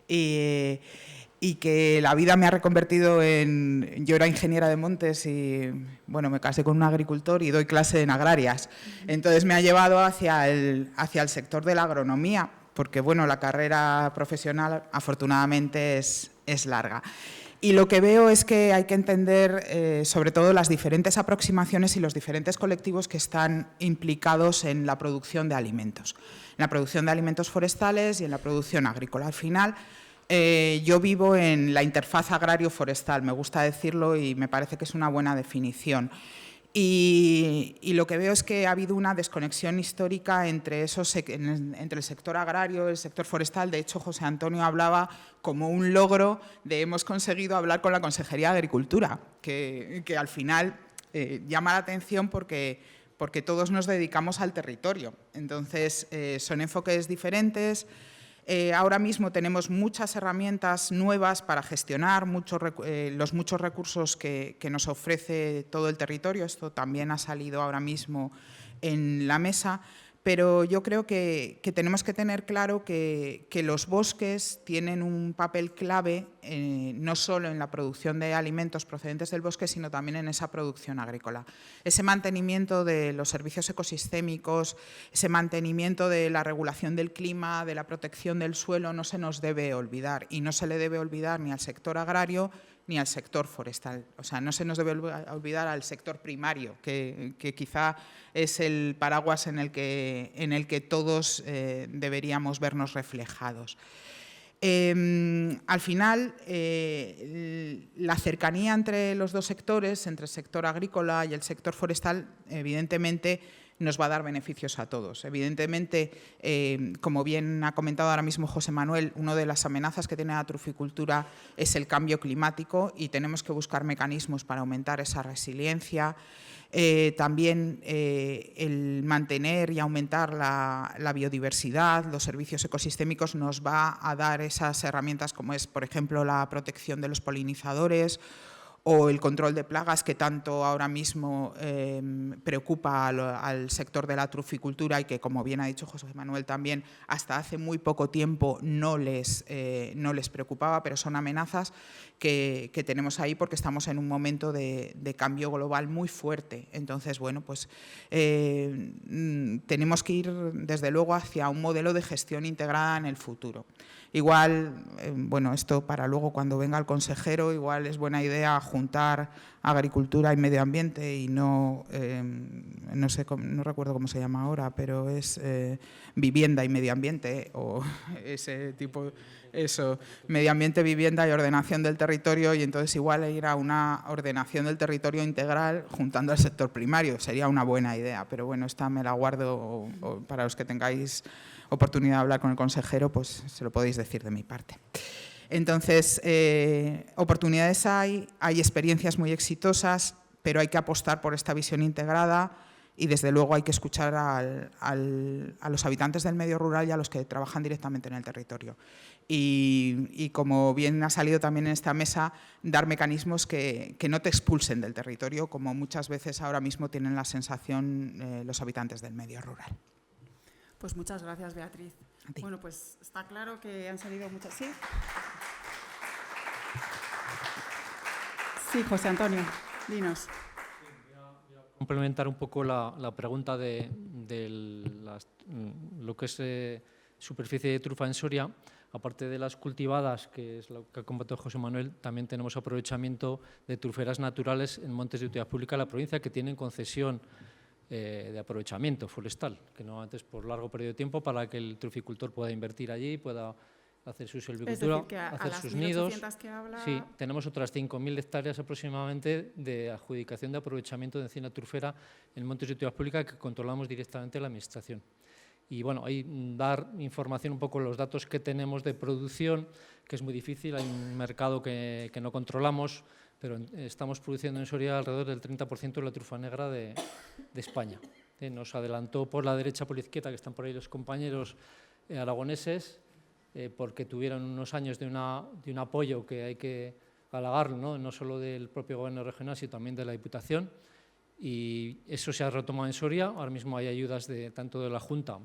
y que la vida me ha reconvertido en... Yo era ingeniera de montes y, bueno, me casé con un agricultor y doy clase en agrarias. Entonces me ha llevado hacia el sector de la agronomía, porque, bueno, la carrera profesional afortunadamente es larga. Y lo que veo es que hay que entender sobre todo las diferentes aproximaciones y los diferentes colectivos que están implicados en la producción de alimentos. En la producción de alimentos forestales y en la producción agrícola. Al final, yo vivo en la interfaz agrario-forestal, me gusta decirlo y me parece que es una buena definición. Y lo que veo es que ha habido una desconexión histórica entre el sector agrario y el sector forestal. De hecho, José Antonio hablaba como un logro de hemos conseguido hablar con la Consejería de Agricultura, que al final llama la atención porque todos nos dedicamos al territorio. Entonces, son enfoques diferentes. Ahora mismo tenemos muchas herramientas nuevas para gestionar los muchos recursos que nos ofrece todo el territorio. Esto también ha salido ahora mismo en la mesa, pero yo creo que tenemos que tener claro que los bosques tienen un papel clave no solo en la producción de alimentos procedentes del bosque, sino también en esa producción agrícola. Ese mantenimiento de los servicios ecosistémicos, ese mantenimiento de la regulación del clima, de la protección del suelo, no se nos debe olvidar, y no se le debe olvidar ni al sector agrario ni al sector forestal. O sea, no se nos debe olvidar al sector primario, que quizá es el paraguas en el que todos deberíamos vernos reflejados. Al final, la cercanía entre los dos sectores, entre el sector agrícola y el sector forestal, evidentemente nos va a dar beneficios a todos. Evidentemente, como bien ha comentado ahora mismo José Manuel, una de las amenazas que tiene la truficultura es el cambio climático y tenemos que buscar mecanismos para aumentar esa resiliencia. También el mantener y aumentar la biodiversidad, los servicios ecosistémicos, nos va a dar esas herramientas como es, por ejemplo, la protección de los polinizadores o el control de plagas que tanto ahora mismo preocupa al sector de la truficultura y que, como bien ha dicho José Manuel también, hasta hace muy poco tiempo no les preocupaba, pero son amenazas que tenemos ahí porque estamos en un momento de cambio global muy fuerte. Entonces, bueno, pues tenemos que ir desde luego hacia un modelo de gestión integrada en el futuro. Igual, bueno, esto para luego cuando venga el consejero, igual es buena idea juntar agricultura y medio ambiente y no recuerdo cómo se llama ahora, pero es vivienda y medio ambiente o ese tipo, eso, medio ambiente, vivienda y ordenación del territorio, y entonces igual ir a una ordenación del territorio integral juntando al sector primario, sería una buena idea, pero bueno, esta me la guardo para los que tengáis oportunidad de hablar con el consejero, pues se lo podéis decir de mi parte. Entonces, oportunidades hay experiencias muy exitosas, pero hay que apostar por esta visión integrada y desde luego hay que escuchar a los habitantes del medio rural y a los que trabajan directamente en el territorio. Y como bien ha salido también en esta mesa, dar mecanismos que no te expulsen del territorio, como muchas veces ahora mismo tienen la sensación los habitantes del medio rural. Pues muchas gracias, Beatriz. Bueno, pues está claro que han salido muchas... ¿Sí? Sí, José Antonio, dinos. Complementar un poco la pregunta de lo que es superficie de trufa en Soria. Aparte de las cultivadas, que es lo que ha comentado José Manuel, también tenemos aprovechamiento de truferas naturales en montes de utilidad pública de la provincia que tienen concesión de aprovechamiento forestal, que no antes por largo periodo de tiempo, para que el truficultor pueda invertir allí, pueda hacer su silvicultura, es decir, que hacer las sus nidos. Que habla... Sí, tenemos otras 5.000 hectáreas aproximadamente de adjudicación de aprovechamiento de encina trufera en montes de utilidad pública que controlamos directamente la Administración. Y bueno, ahí dar información un poco los datos que tenemos de producción, que es muy difícil, hay un mercado que no controlamos, pero estamos produciendo en Soria alrededor del 30% de la trufa negra de España. Nos adelantó por la derecha, por la izquierda, que están por ahí los compañeros aragoneses, porque tuvieron unos años de un apoyo que hay que halagarlo, no solo del propio Gobierno regional, sino también de la Diputación. Y eso se ha retomado en Soria. Ahora mismo hay ayudas tanto de la Junta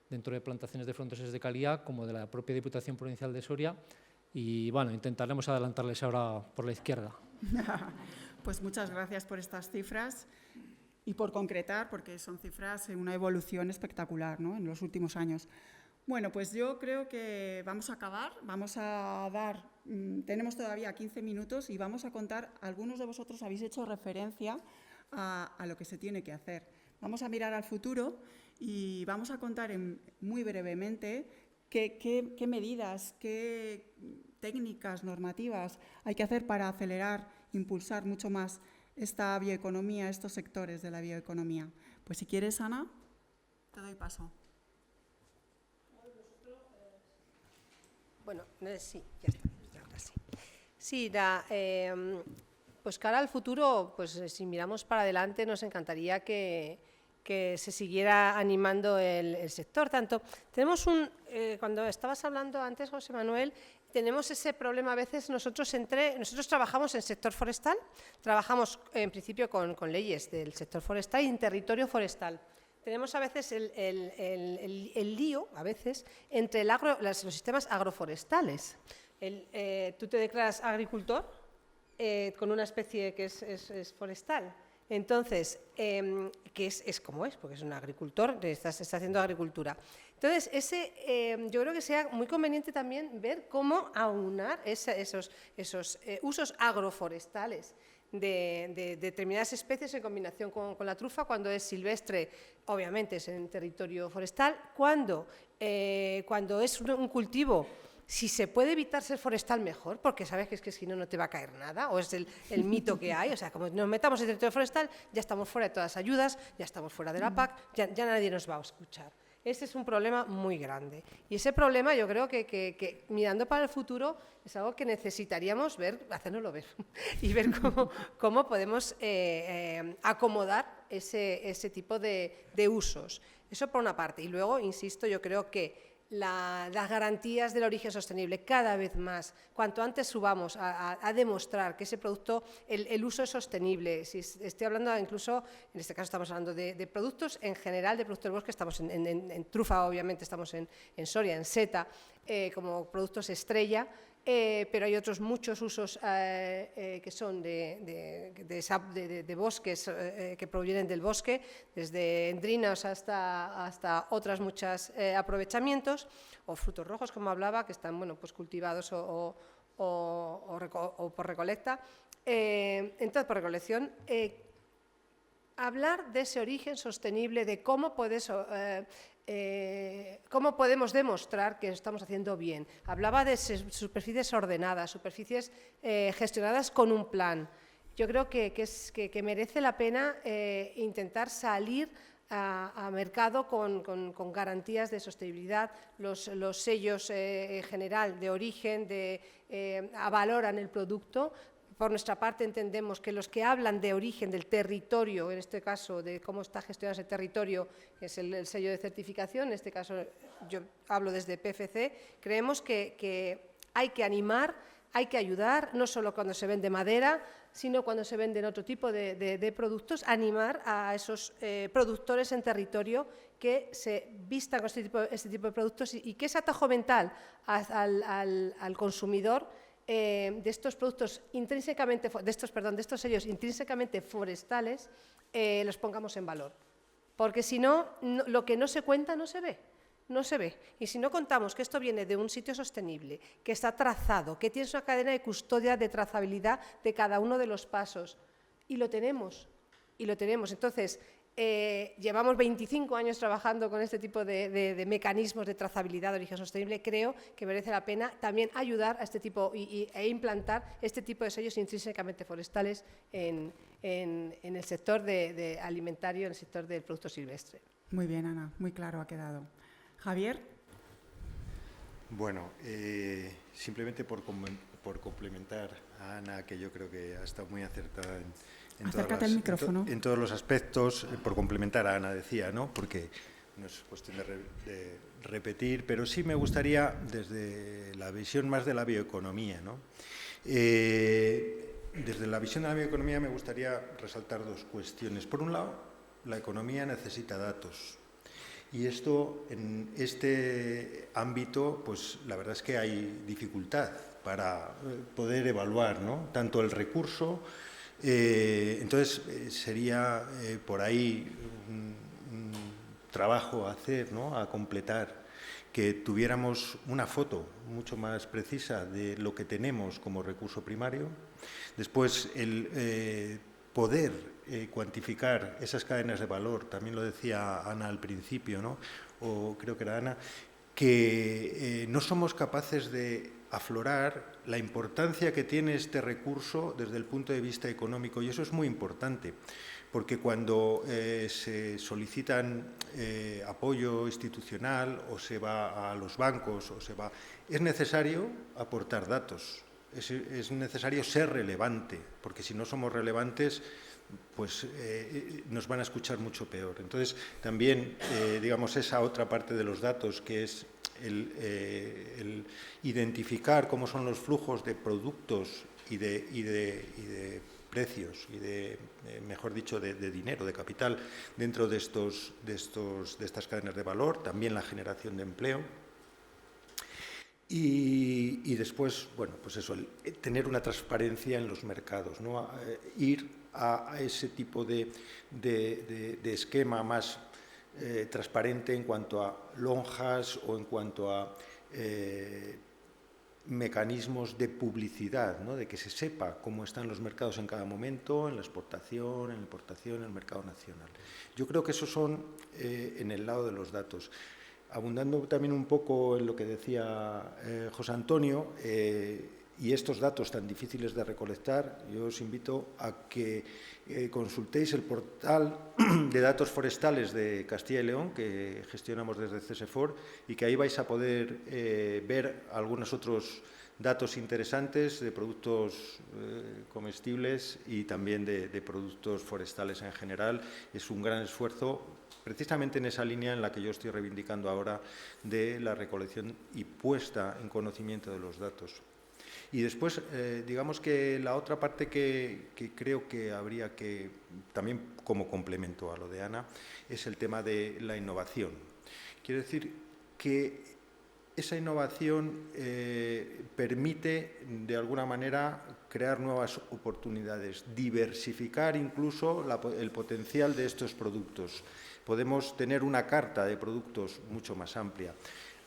dentro de plantaciones de frondosos de calidad como de la propia Diputación Provincial de Soria. Y bueno, intentaremos adelantarles ahora por la izquierda. Pues muchas gracias por estas cifras y por concretar, porque son cifras en una evolución espectacular, ¿no?, en los últimos años. Bueno, pues yo creo que vamos a acabar, tenemos todavía 15 minutos y vamos a contar, algunos de vosotros habéis hecho referencia a lo que se tiene que hacer. Vamos a mirar al futuro y vamos a contar muy brevemente qué medidas, qué técnicas normativas hay que hacer para acelerar, impulsar mucho más esta bioeconomía, estos sectores de la bioeconomía. Pues si quieres, Ana, te doy paso. Bueno, sí, ya está, ahora sí. Sí, pues cara al futuro, pues si miramos para adelante, nos encantaría que se siguiera animando el sector. Tanto tenemos cuando estabas hablando antes, José Manuel, tenemos ese problema a veces nosotros trabajamos en sector forestal, trabajamos en principio con leyes del sector forestal y en territorio forestal. Tenemos a veces el lío, a veces, entre los sistemas agroforestales. Tú te declaras agricultor con una especie que es forestal. Entonces, que es como es, porque es un agricultor, está haciendo agricultura. Entonces, yo creo que sea muy conveniente también ver cómo aunar esos usos agroforestales de determinadas especies en combinación con la trufa. Cuando es silvestre, obviamente es en territorio forestal. Cuando es un cultivo, si se puede evitar ser forestal, mejor, porque sabes que si no, no te va a caer nada, o es el mito que hay. O sea, como nos metamos en territorio forestal, ya estamos fuera de todas las ayudas, ya estamos fuera de la PAC, ya nadie nos va a escuchar. Ese es un problema muy grande. Y ese problema yo creo que mirando para el futuro es algo que necesitaríamos hacérnoslo ver y ver cómo podemos acomodar ese tipo de usos. Eso por una parte. Y luego, insisto, yo creo que las garantías del origen sostenible, cada vez más, cuanto antes subamos a demostrar que ese producto, el uso es sostenible. Si estoy hablando incluso, en este caso estamos hablando de productos en general, de productos del bosque, estamos en trufa, obviamente estamos en Soria, en seta, como productos estrella, pero hay otros muchos usos que son de bosques, que provienen del bosque, desde endrinos hasta otras muchas aprovechamientos, o frutos rojos, como hablaba, que están pues cultivados o por recolecta. Entonces, por recolección, hablar de ese origen sostenible, de cómo podemos demostrar que lo estamos haciendo bien. Hablaba de superficies ordenadas, superficies gestionadas con un plan. Yo creo que merece la pena intentar salir a mercado con garantías de sostenibilidad. Los sellos en general de origen valoran el producto, por nuestra parte entendemos que los que hablan de origen del territorio, en este caso de cómo está gestionado ese territorio, es el sello de certificación, en este caso yo hablo desde PFC, creemos que hay que animar, hay que ayudar, no solo cuando se vende madera, sino cuando se venden otro tipo de productos, animar a esos productores en territorio que se vistan con este tipo de productos y que ese atajo mental al consumidor de estos productos intrínsecamente, de estos sellos intrínsecamente forestales, los pongamos en valor. Porque si no, lo que no se cuenta no se ve. No se ve. Y si no contamos que esto viene de un sitio sostenible, que está trazado, que tiene una cadena de custodia, de trazabilidad de cada uno de los pasos, y lo tenemos. Entonces, llevamos 25 años trabajando con este tipo de mecanismos de trazabilidad de origen sostenible. Creo que merece la pena también ayudar a este tipo e implantar este tipo de sellos intrínsecamente forestales en el sector alimentario, en el sector del producto silvestre. Muy bien, Ana, muy claro ha quedado. Javier. Bueno, simplemente por complementar a Ana, que yo creo que ha estado muy acertada Acércate al micrófono. En todos los aspectos, por complementar a Ana, decía, ¿no? Porque no es cuestión de repetir, pero sí me gustaría, desde la visión más de la bioeconomía, ¿no? Desde la visión de la bioeconomía me gustaría resaltar dos cuestiones. Por un lado, la economía necesita datos. Y esto, en este ámbito, pues la verdad es que hay dificultad para poder evaluar, ¿no? Tanto el recurso, entonces sería por ahí un trabajo a hacer, ¿no? A completar, que tuviéramos una foto mucho más precisa de lo que tenemos como recurso primario. Después, el poder cuantificar esas cadenas de valor, también lo decía Ana al principio, ¿no? O creo que era Ana, que no somos capaces de aflorar la importancia que tiene este recurso desde el punto de vista económico, y eso es muy importante, porque cuando se solicitan apoyo institucional o se va a los bancos, es necesario aportar datos. Es necesario ser relevante, porque si no somos relevantes, pues nos van a escuchar mucho peor. Entonces, también, digamos, esa otra parte de los datos, que es el identificar cómo son los flujos de productos y de precios y mejor dicho, de dinero, de capital, dentro de estas cadenas de valor, también la generación de empleo. Y después, bueno, pues eso, tener una transparencia en los mercados, ¿no? Ir a ese tipo de esquema más transparente en cuanto a lonjas o en cuanto a mecanismos de publicidad, ¿no? De que se sepa cómo están los mercados en cada momento, en la exportación, en la importación, en el mercado nacional. Yo creo que esos son en el lado de los datos. Abundando también un poco en lo que decía José Antonio, y estos datos tan difíciles de recolectar, yo os invito a que consultéis el portal de datos forestales de Castilla y León, que gestionamos desde CSFOR, y que ahí vais a poder ver algunos otros datos interesantes de productos comestibles y también de productos forestales en general. Es un gran esfuerzo, precisamente en esa línea en la que yo estoy reivindicando ahora, de la recolección y puesta en conocimiento de los datos. Y después, digamos que la otra parte que creo que habría que, también como complemento a lo de Ana, es el tema de la innovación. Quiero decir que esa innovación permite, de alguna manera, crear nuevas oportunidades, diversificar incluso el potencial de estos productos. Podemos tener una carta de productos mucho más amplia.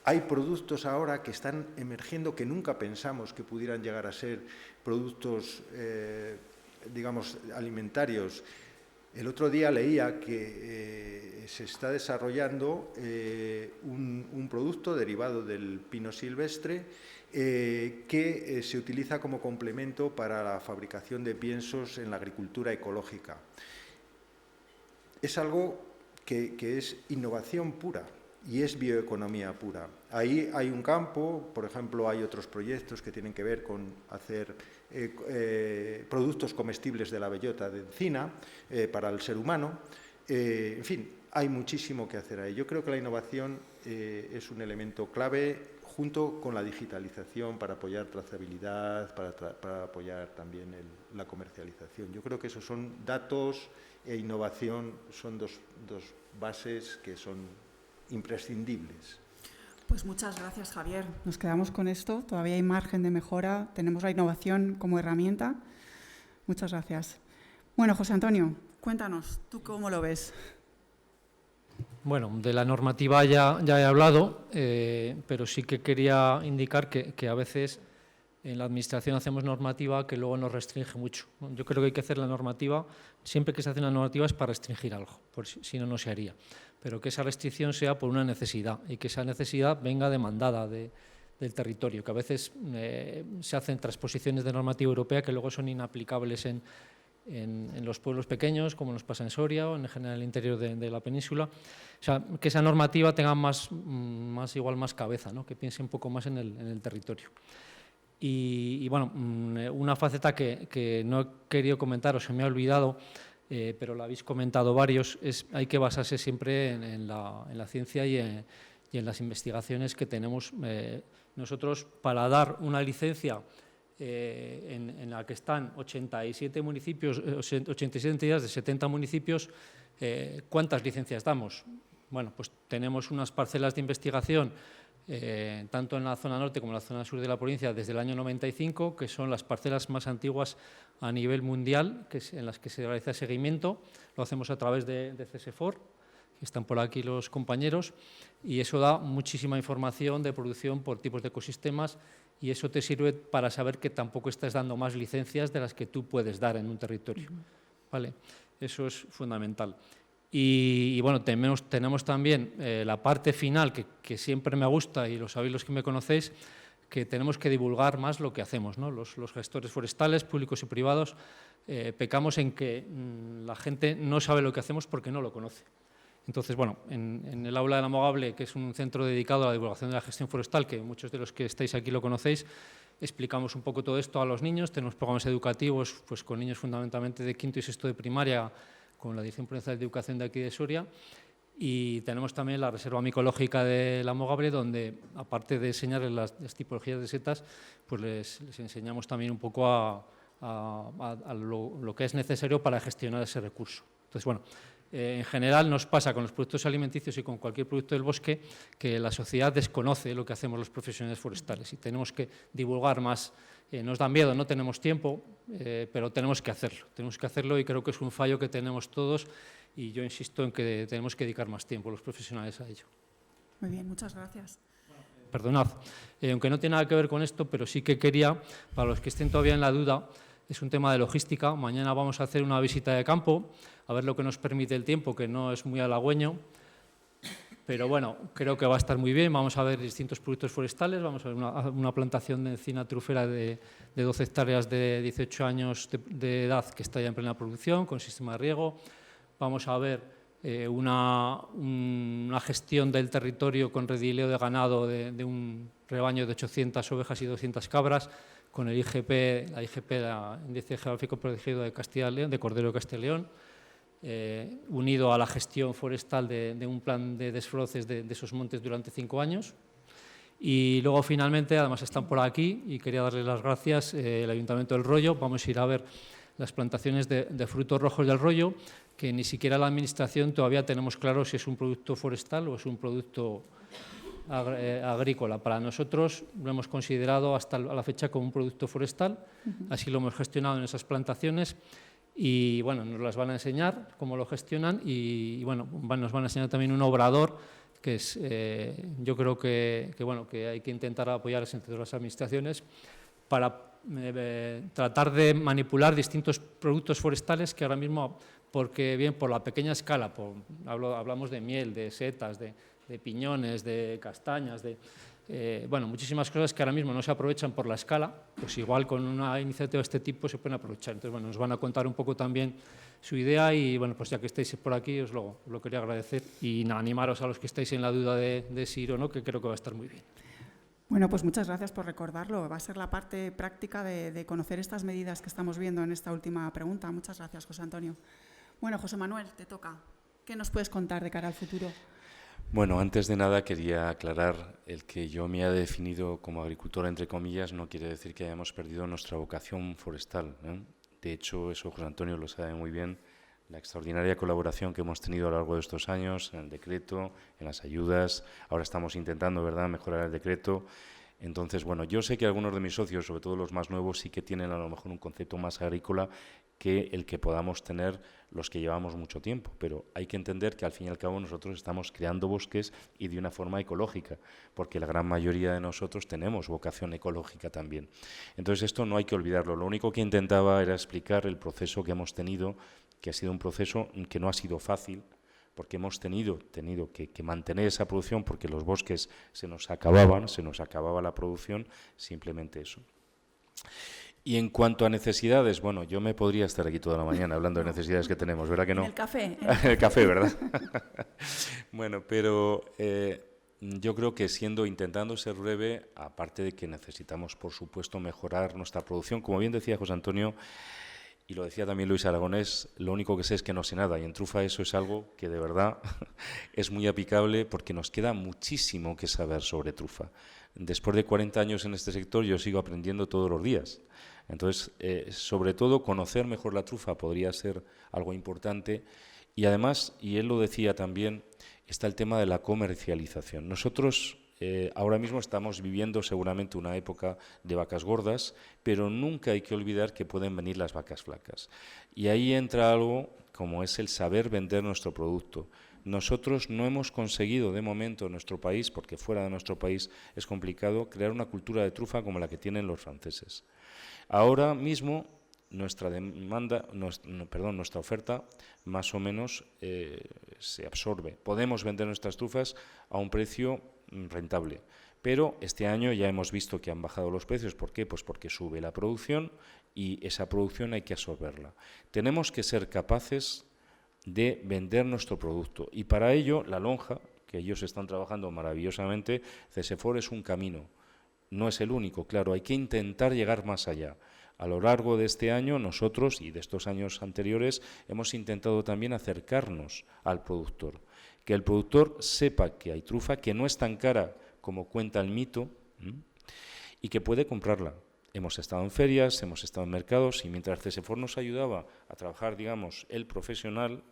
Hay productos ahora que están emergiendo que nunca pensamos que pudieran llegar a ser productos, digamos, alimentarios. El otro día leía que se está desarrollando un producto derivado del pino silvestre que se utiliza como complemento para la fabricación de piensos en la agricultura ecológica. Es algo que es innovación pura. y es bioeconomía pura. Ahí hay un campo, por ejemplo, hay otros proyectos que tienen que ver con hacer productos comestibles de la bellota de encina para el ser humano. En fin, hay muchísimo que hacer ahí. Yo creo que la innovación es un elemento clave junto con la digitalización para apoyar trazabilidad, para apoyar también la comercialización. Yo creo que esos son datos e innovación, son dos bases que son imprescindibles. Pues muchas gracias, Javier. Nos quedamos con esto. Todavía hay margen de mejora. Tenemos la innovación como herramienta. Muchas gracias. Bueno, José Antonio, cuéntanos, ¿tú cómo lo ves? Bueno, de la normativa ya he hablado, pero sí que quería indicar que a veces en la Administración hacemos normativa que luego nos restringe mucho. Yo creo que hay que hacer la normativa, siempre que se hace una normativa es para restringir algo, si no, no se haría. Pero que esa restricción sea por una necesidad y que esa necesidad venga demandada del territorio, que a veces se hacen transposiciones de normativa europea que luego son inaplicables en los pueblos pequeños, como nos pasa en Soria o en general el interior de la península. O sea, que esa normativa tenga más cabeza, ¿no? Que piense un poco más en el territorio. Y bueno, una faceta que no he querido comentar o se me ha olvidado, pero la habéis comentado varios, es hay que basarse siempre en la ciencia y en las investigaciones que tenemos nosotros para dar una licencia en la que están 87 municipios, 87 entidades de 70 municipios. ¿Cuántas licencias damos? Bueno, pues tenemos unas parcelas de investigación tanto en la zona norte como en la zona sur de la provincia desde el año 95, que son las parcelas más antiguas a nivel mundial, en las que se realiza seguimiento. Lo hacemos a través de CSFOR, que están por aquí los compañeros, y eso da muchísima información de producción por tipos de ecosistemas, y eso te sirve para saber que tampoco estás dando más licencias de las que tú puedes dar en un territorio. ¿Vale? Eso es fundamental. Y bueno, tenemos también la parte final que siempre me gusta, y lo sabéis los que me conocéis, que tenemos que divulgar más lo que hacemos, ¿no? Los gestores forestales, públicos y privados, pecamos en que la gente no sabe lo que hacemos porque no lo conoce. Entonces, bueno, en el Aula del Amogable, que es un centro dedicado a la divulgación de la gestión forestal, que muchos de los que estáis aquí lo conocéis, explicamos un poco todo esto a los niños. Tenemos programas educativos pues, con niños fundamentalmente de quinto y sexto de primaria, con la Dirección Provincial de Educación de aquí de Soria, y tenemos también la Reserva Micológica del Amogable, donde, aparte de enseñarles las tipologías de setas, pues les enseñamos también un poco a lo que es necesario para gestionar ese recurso. Entonces, bueno, en general nos pasa con los productos alimenticios y con cualquier producto del bosque que la sociedad desconoce lo que hacemos los profesionales forestales y tenemos que divulgar más. Nos da miedo, no tenemos tiempo, pero tenemos que hacerlo y creo que es un fallo que tenemos todos y yo insisto en que tenemos que dedicar más tiempo los profesionales a ello. Muy bien, muchas gracias. Perdonad, aunque no tiene nada que ver con esto, pero sí que quería, para los que estén todavía en la duda, es un tema de logística. Mañana vamos a hacer una visita de campo, a ver lo que nos permite el tiempo, que no es muy halagüeño, pero bueno, creo que va a estar muy bien. Vamos a ver distintos productos forestales, vamos a ver una plantación de encina trufera de 12 hectáreas de 18 años de edad que está ya en plena producción, con sistema de riego. Vamos a ver una gestión del territorio con redileo de ganado de un rebaño de 800 ovejas y 200 cabras, con el IGP, la Índice Geográfico Protegido de Castilla y León, de Cordero de Castilla y León, unido a la gestión forestal de un plan de desbroces de esos montes durante 5 años. Y luego, finalmente, además están por aquí, y quería darles las gracias, el Ayuntamiento del Rollo. Vamos a ir a ver las plantaciones de frutos rojos del Rollo, que ni siquiera la Administración todavía tenemos claro si es un producto forestal o es un producto agrícola. Para nosotros lo hemos considerado hasta la fecha como un producto forestal, así lo hemos gestionado en esas plantaciones. Y bueno, nos las van a enseñar cómo lo gestionan y bueno, nos van a enseñar también un obrador que es, yo creo que hay que intentar apoyar entre todas las administraciones para tratar de manipular distintos productos forestales que ahora mismo, porque bien por la pequeña escala, hablamos de miel, de setas, de piñones, de castañas, bueno, muchísimas cosas que ahora mismo no se aprovechan por la escala, pues igual con una iniciativa de este tipo se pueden aprovechar. Entonces, bueno, nos van a contar un poco también su idea y, bueno, pues ya que estáis por aquí os lo quería agradecer y nada, animaros a los que estáis en la duda de si ir o no, que creo que va a estar muy bien. Bueno, pues muchas gracias por recordarlo. Va a ser la parte práctica de conocer estas medidas que estamos viendo en esta última pregunta. Muchas gracias, José Antonio. Bueno, José Manuel, te toca. ¿Qué nos puedes contar de cara al futuro? Bueno, antes de nada quería aclarar el que yo me haya definido como agricultor, entre comillas, no quiere decir que hayamos perdido nuestra vocación forestal, ¿eh? De hecho, eso José Antonio lo sabe muy bien, la extraordinaria colaboración que hemos tenido a lo largo de estos años en el decreto, en las ayudas, ahora estamos intentando, ¿verdad?, mejorar el decreto. Entonces, bueno, yo sé que algunos de mis socios, sobre todo los más nuevos, sí que tienen a lo mejor un concepto más agrícola que el que podamos tener los que llevamos mucho tiempo, pero hay que entender que al fin y al cabo nosotros estamos creando bosques y de una forma ecológica, porque la gran mayoría de nosotros tenemos vocación ecológica también. Entonces esto no hay que olvidarlo, lo único que intentaba era explicar el proceso que hemos tenido, que ha sido un proceso que no ha sido fácil, porque hemos tenido que mantener esa producción porque los bosques se nos acababa la producción, simplemente eso. Y en cuanto a necesidades, bueno, yo me podría estar aquí toda la mañana hablando de necesidades que tenemos, ¿verdad que no? En el café. El café, ¿verdad? Bueno, pero yo creo que intentando ser breve, aparte de que necesitamos, por supuesto, mejorar nuestra producción, como bien decía José Antonio, y lo decía también Luis Aragonés, lo único que sé es que no sé nada, y en trufa eso es algo que de verdad es muy aplicable porque nos queda muchísimo que saber sobre trufa. Después de 40 años en este sector yo sigo aprendiendo todos los días. Entonces, sobre todo, conocer mejor la trufa podría ser algo importante. Y además, y él lo decía también, está el tema de la comercialización. Nosotros ahora mismo estamos viviendo seguramente una época de vacas gordas, pero nunca hay que olvidar que pueden venir las vacas flacas. Y ahí entra algo como es el saber vender nuestro producto. Nosotros no hemos conseguido de momento en nuestro país, porque fuera de nuestro país es complicado, crear una cultura de trufa como la que tienen los franceses. Ahora mismo nuestra oferta más o menos se absorbe. Podemos vender nuestras trufas a un precio rentable, pero este año ya hemos visto que han bajado los precios. ¿Por qué? Pues porque sube la producción y esa producción hay que absorberla. Tenemos que ser capaces de vender nuestro producto y para ello la lonja, que ellos están trabajando maravillosamente, CESEFOR es un camino. No es el único, claro, hay que intentar llegar más allá. A lo largo de este año nosotros y de estos años anteriores hemos intentado también acercarnos al productor, que el productor sepa que hay trufa, que no es tan cara como cuenta el mito y que puede comprarla. Hemos estado en ferias, hemos estado en mercados y mientras CESEFOR nos ayudaba a trabajar, digamos, el profesional,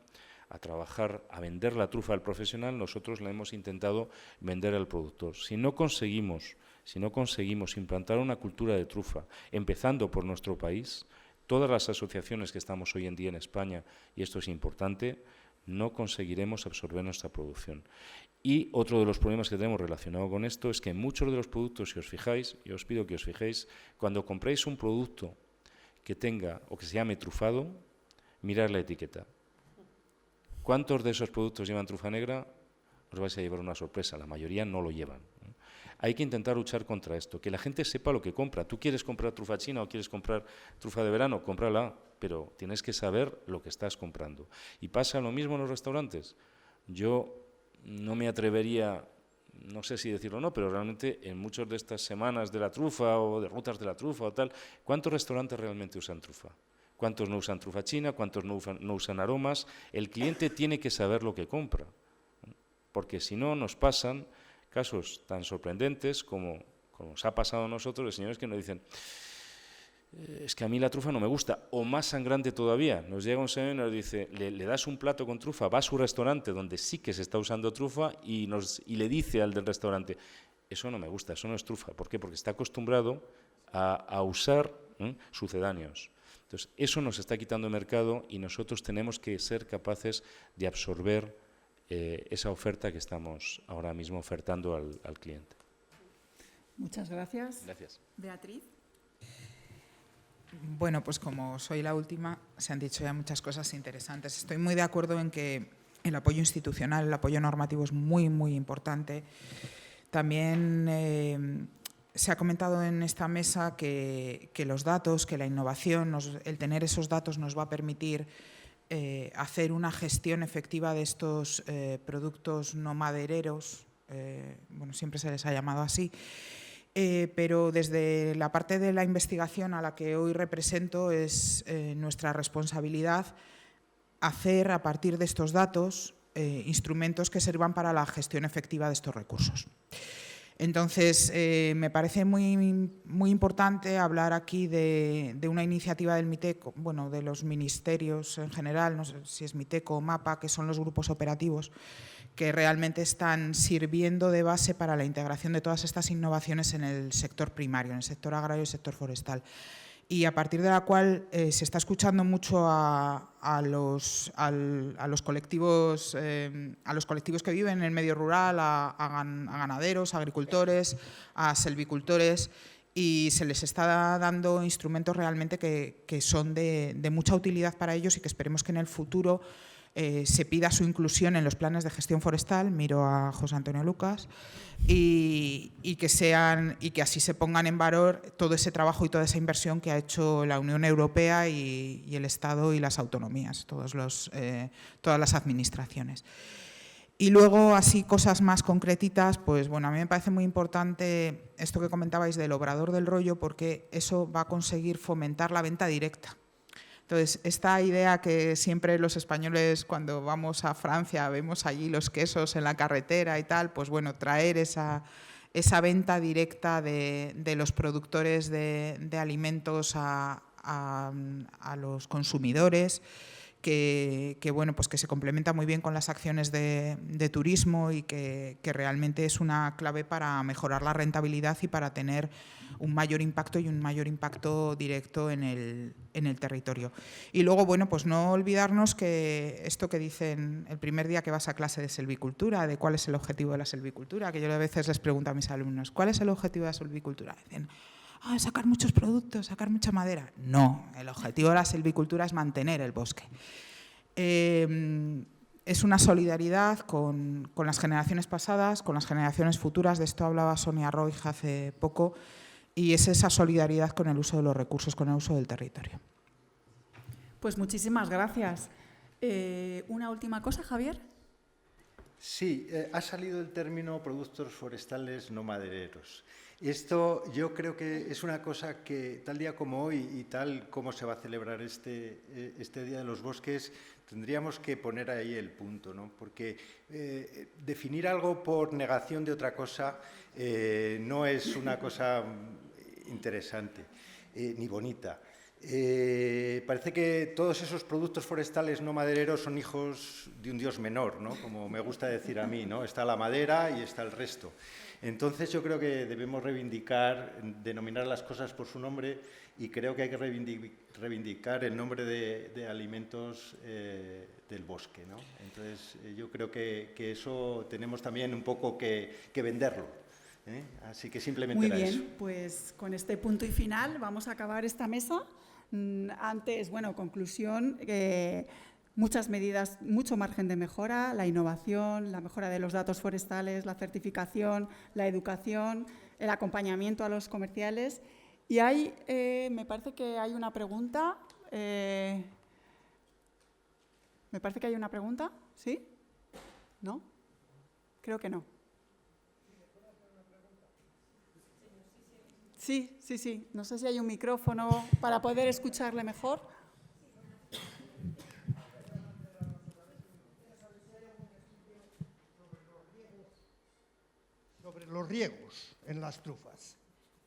a vender la trufa al profesional, nosotros la hemos intentado vender al productor. Si no conseguimos implantar una cultura de trufa, empezando por nuestro país, todas las asociaciones que estamos hoy en día en España, y esto es importante, no conseguiremos absorber nuestra producción. Y otro de los problemas que tenemos relacionado con esto es que muchos de los productos, si os fijáis, yo os pido que os fijéis, cuando compréis un producto que tenga o que se llame trufado, mirad la etiqueta. ¿Cuántos de esos productos llevan trufa negra? Os vais a llevar una sorpresa, la mayoría no lo llevan. Hay que intentar luchar contra esto, que la gente sepa lo que compra. Tú quieres comprar trufa china o quieres comprar trufa de verano, cómprala, pero tienes que saber lo que estás comprando. Y pasa lo mismo en los restaurantes. Yo no me atrevería, no sé si decirlo o no, pero realmente en muchas de estas semanas de la trufa o de rutas de la trufa o tal, ¿cuántos restaurantes realmente usan trufa? ¿Cuántos no usan trufa china? ¿Cuántos no usan aromas? El cliente tiene que saber lo que compra, porque si no nos pasan casos tan sorprendentes como nos ha pasado a nosotros, de señores que nos dicen es que a mí la trufa no me gusta, o más sangrante todavía, nos llega un señor y nos dice, le das un plato con trufa, va a su restaurante donde sí que se está usando trufa y le dice al del restaurante, eso no me gusta, eso no es trufa. ¿Por qué? Porque está acostumbrado a usar sucedáneos. Entonces, eso nos está quitando el mercado y nosotros tenemos que ser capaces de absorber esa oferta que estamos ahora mismo ofertando al cliente. Muchas gracias. Gracias. Beatriz. Bueno, pues como soy la última, se han dicho ya muchas cosas interesantes. Estoy muy de acuerdo en que el apoyo institucional, el apoyo normativo es muy, muy importante. También se ha comentado en esta mesa que los datos, que la innovación, el tener esos datos nos va a permitir hacer una gestión efectiva de estos productos no madereros, bueno, siempre se les ha llamado así, pero desde la parte de la investigación a la que hoy represento es nuestra responsabilidad hacer a partir de estos datos instrumentos que sirvan para la gestión efectiva de estos recursos. Entonces, me parece muy importante hablar aquí de una iniciativa del MITECO, bueno, de los ministerios en general, no sé si es MITECO o MAPA, que son los grupos operativos, que realmente están sirviendo de base para la integración de todas estas innovaciones en el sector primario, en el sector agrario y el sector forestal. Y a partir de la cual se está escuchando mucho a los colectivos que viven en el medio rural, a ganaderos, a agricultores, a selvicultores, y se les está dando instrumentos realmente que son de mucha utilidad para ellos y que esperemos que en el futuro se pida su inclusión en los planes de gestión forestal, miro a José Antonio Lucas, y que así se pongan en valor todo ese trabajo y toda esa inversión que ha hecho la Unión Europea y el Estado y las autonomías, todas las administraciones. Y luego, así, cosas más concretitas, pues bueno, a mí me parece muy importante esto que comentabais del obrador del rollo, porque eso va a conseguir fomentar la venta directa. Entonces, esta idea que siempre los españoles cuando vamos a Francia vemos allí los quesos en la carretera y tal, pues bueno, traer esa venta directa de los productores de alimentos a los consumidores, que bueno, pues que se complementa muy bien con las acciones de turismo y que realmente es una clave para mejorar la rentabilidad y para tener un mayor impacto directo en el territorio. Y luego, bueno, pues no olvidarnos que esto que dicen el primer día que vas a clase de selvicultura, de cuál es el objetivo de la selvicultura, que yo a veces les pregunto a mis alumnos, ¿cuál es el objetivo de la selvicultura? Dicen, sacar muchos productos, sacar mucha madera. No, el objetivo de la selvicultura es mantener el bosque. Es una solidaridad con las generaciones pasadas, con las generaciones futuras, de esto hablaba Sonia Roig hace poco, y es esa solidaridad con el uso de los recursos, con el uso del territorio. Pues muchísimas gracias. ¿Una última cosa, Javier? Sí, ha salido el término productos forestales no madereros. Esto yo creo que es una cosa que tal día como hoy y tal como se va a celebrar este Día de los Bosques, tendríamos que poner ahí el punto, ¿no? Porque definir algo por negación de otra cosa no es una cosa interesante ni bonita. Parece que todos esos productos forestales no madereros son hijos de un dios menor, ¿no? Como me gusta decir a mí, ¿no? Está la madera y está el resto. Entonces yo creo que debemos denominar las cosas por su nombre, y creo que hay que reivindicar el nombre de alimentos del bosque, ¿no? Entonces yo creo que eso tenemos también un poco que venderlo. Así que simplemente era eso. Muy bien, pues con este punto y final vamos a acabar esta mesa. Antes, bueno, conclusión, muchas medidas, mucho margen de mejora, la innovación, la mejora de los datos forestales, la certificación, la educación, el acompañamiento a los comerciales. Y hay, me parece que hay una pregunta. Me parece que hay una pregunta, ¿sí? ¿No? Creo que no. Sí, sí, sí. No sé si hay un micrófono para poder escucharle mejor. Sobre los riegos en las trufas.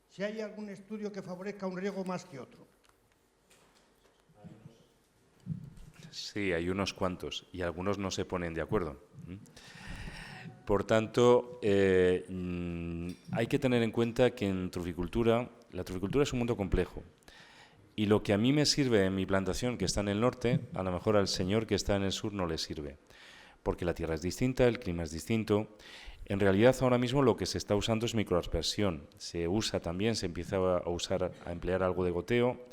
Si hay algún estudio que favorezca un riego más que otro. Sí, hay unos cuantos y algunos no se ponen de acuerdo. Por tanto, hay que tener en cuenta que en truficultura, la truficultura es un mundo complejo. Y lo que a mí me sirve en mi plantación, que está en el norte, a lo mejor al señor que está en el sur no le sirve. Porque la tierra es distinta, el clima es distinto. En realidad, ahora mismo lo que se está usando es microaspersión. Se usa también, se empieza a emplear algo de goteo.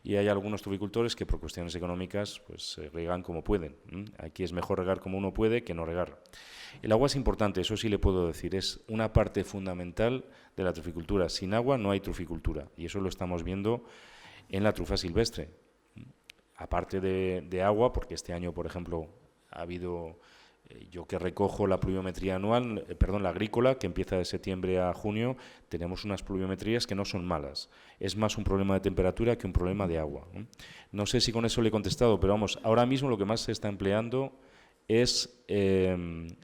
Y hay algunos truficultores que por cuestiones económicas pues regan como pueden. Aquí es mejor regar como uno puede que no regar. El agua es importante, eso sí le puedo decir, es una parte fundamental de la truficultura. Sin agua no hay truficultura y eso lo estamos viendo en la trufa silvestre. aparte de agua, porque este año, por ejemplo, ha habido, yo que recojo la pluviometría anual, la agrícola, que empieza de septiembre a junio, tenemos unas pluviometrías que no son malas. Es más un problema de temperatura que un problema de agua, ¿no? No sé si con eso le he contestado, pero vamos, ahora mismo lo que más se está empleando es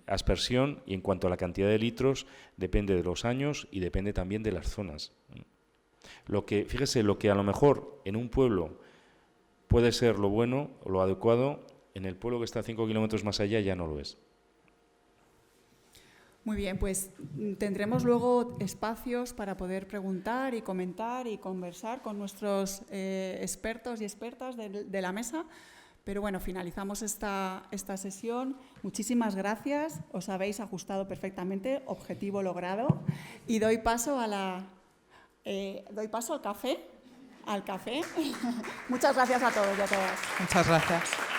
aspersión, y en cuanto a la cantidad de litros depende de los años y depende también de las zonas. Fíjese, lo que a lo mejor en un pueblo puede ser lo bueno o lo adecuado, en el pueblo que está 5 kilómetros más allá ya no lo es. Muy bien, pues tendremos luego espacios para poder preguntar y comentar y conversar con nuestros expertos y expertas de la mesa. Pero bueno, finalizamos esta sesión. Muchísimas gracias, os habéis ajustado perfectamente, objetivo logrado. Y doy paso al café. Muchas gracias a todos y a todas. Muchas gracias.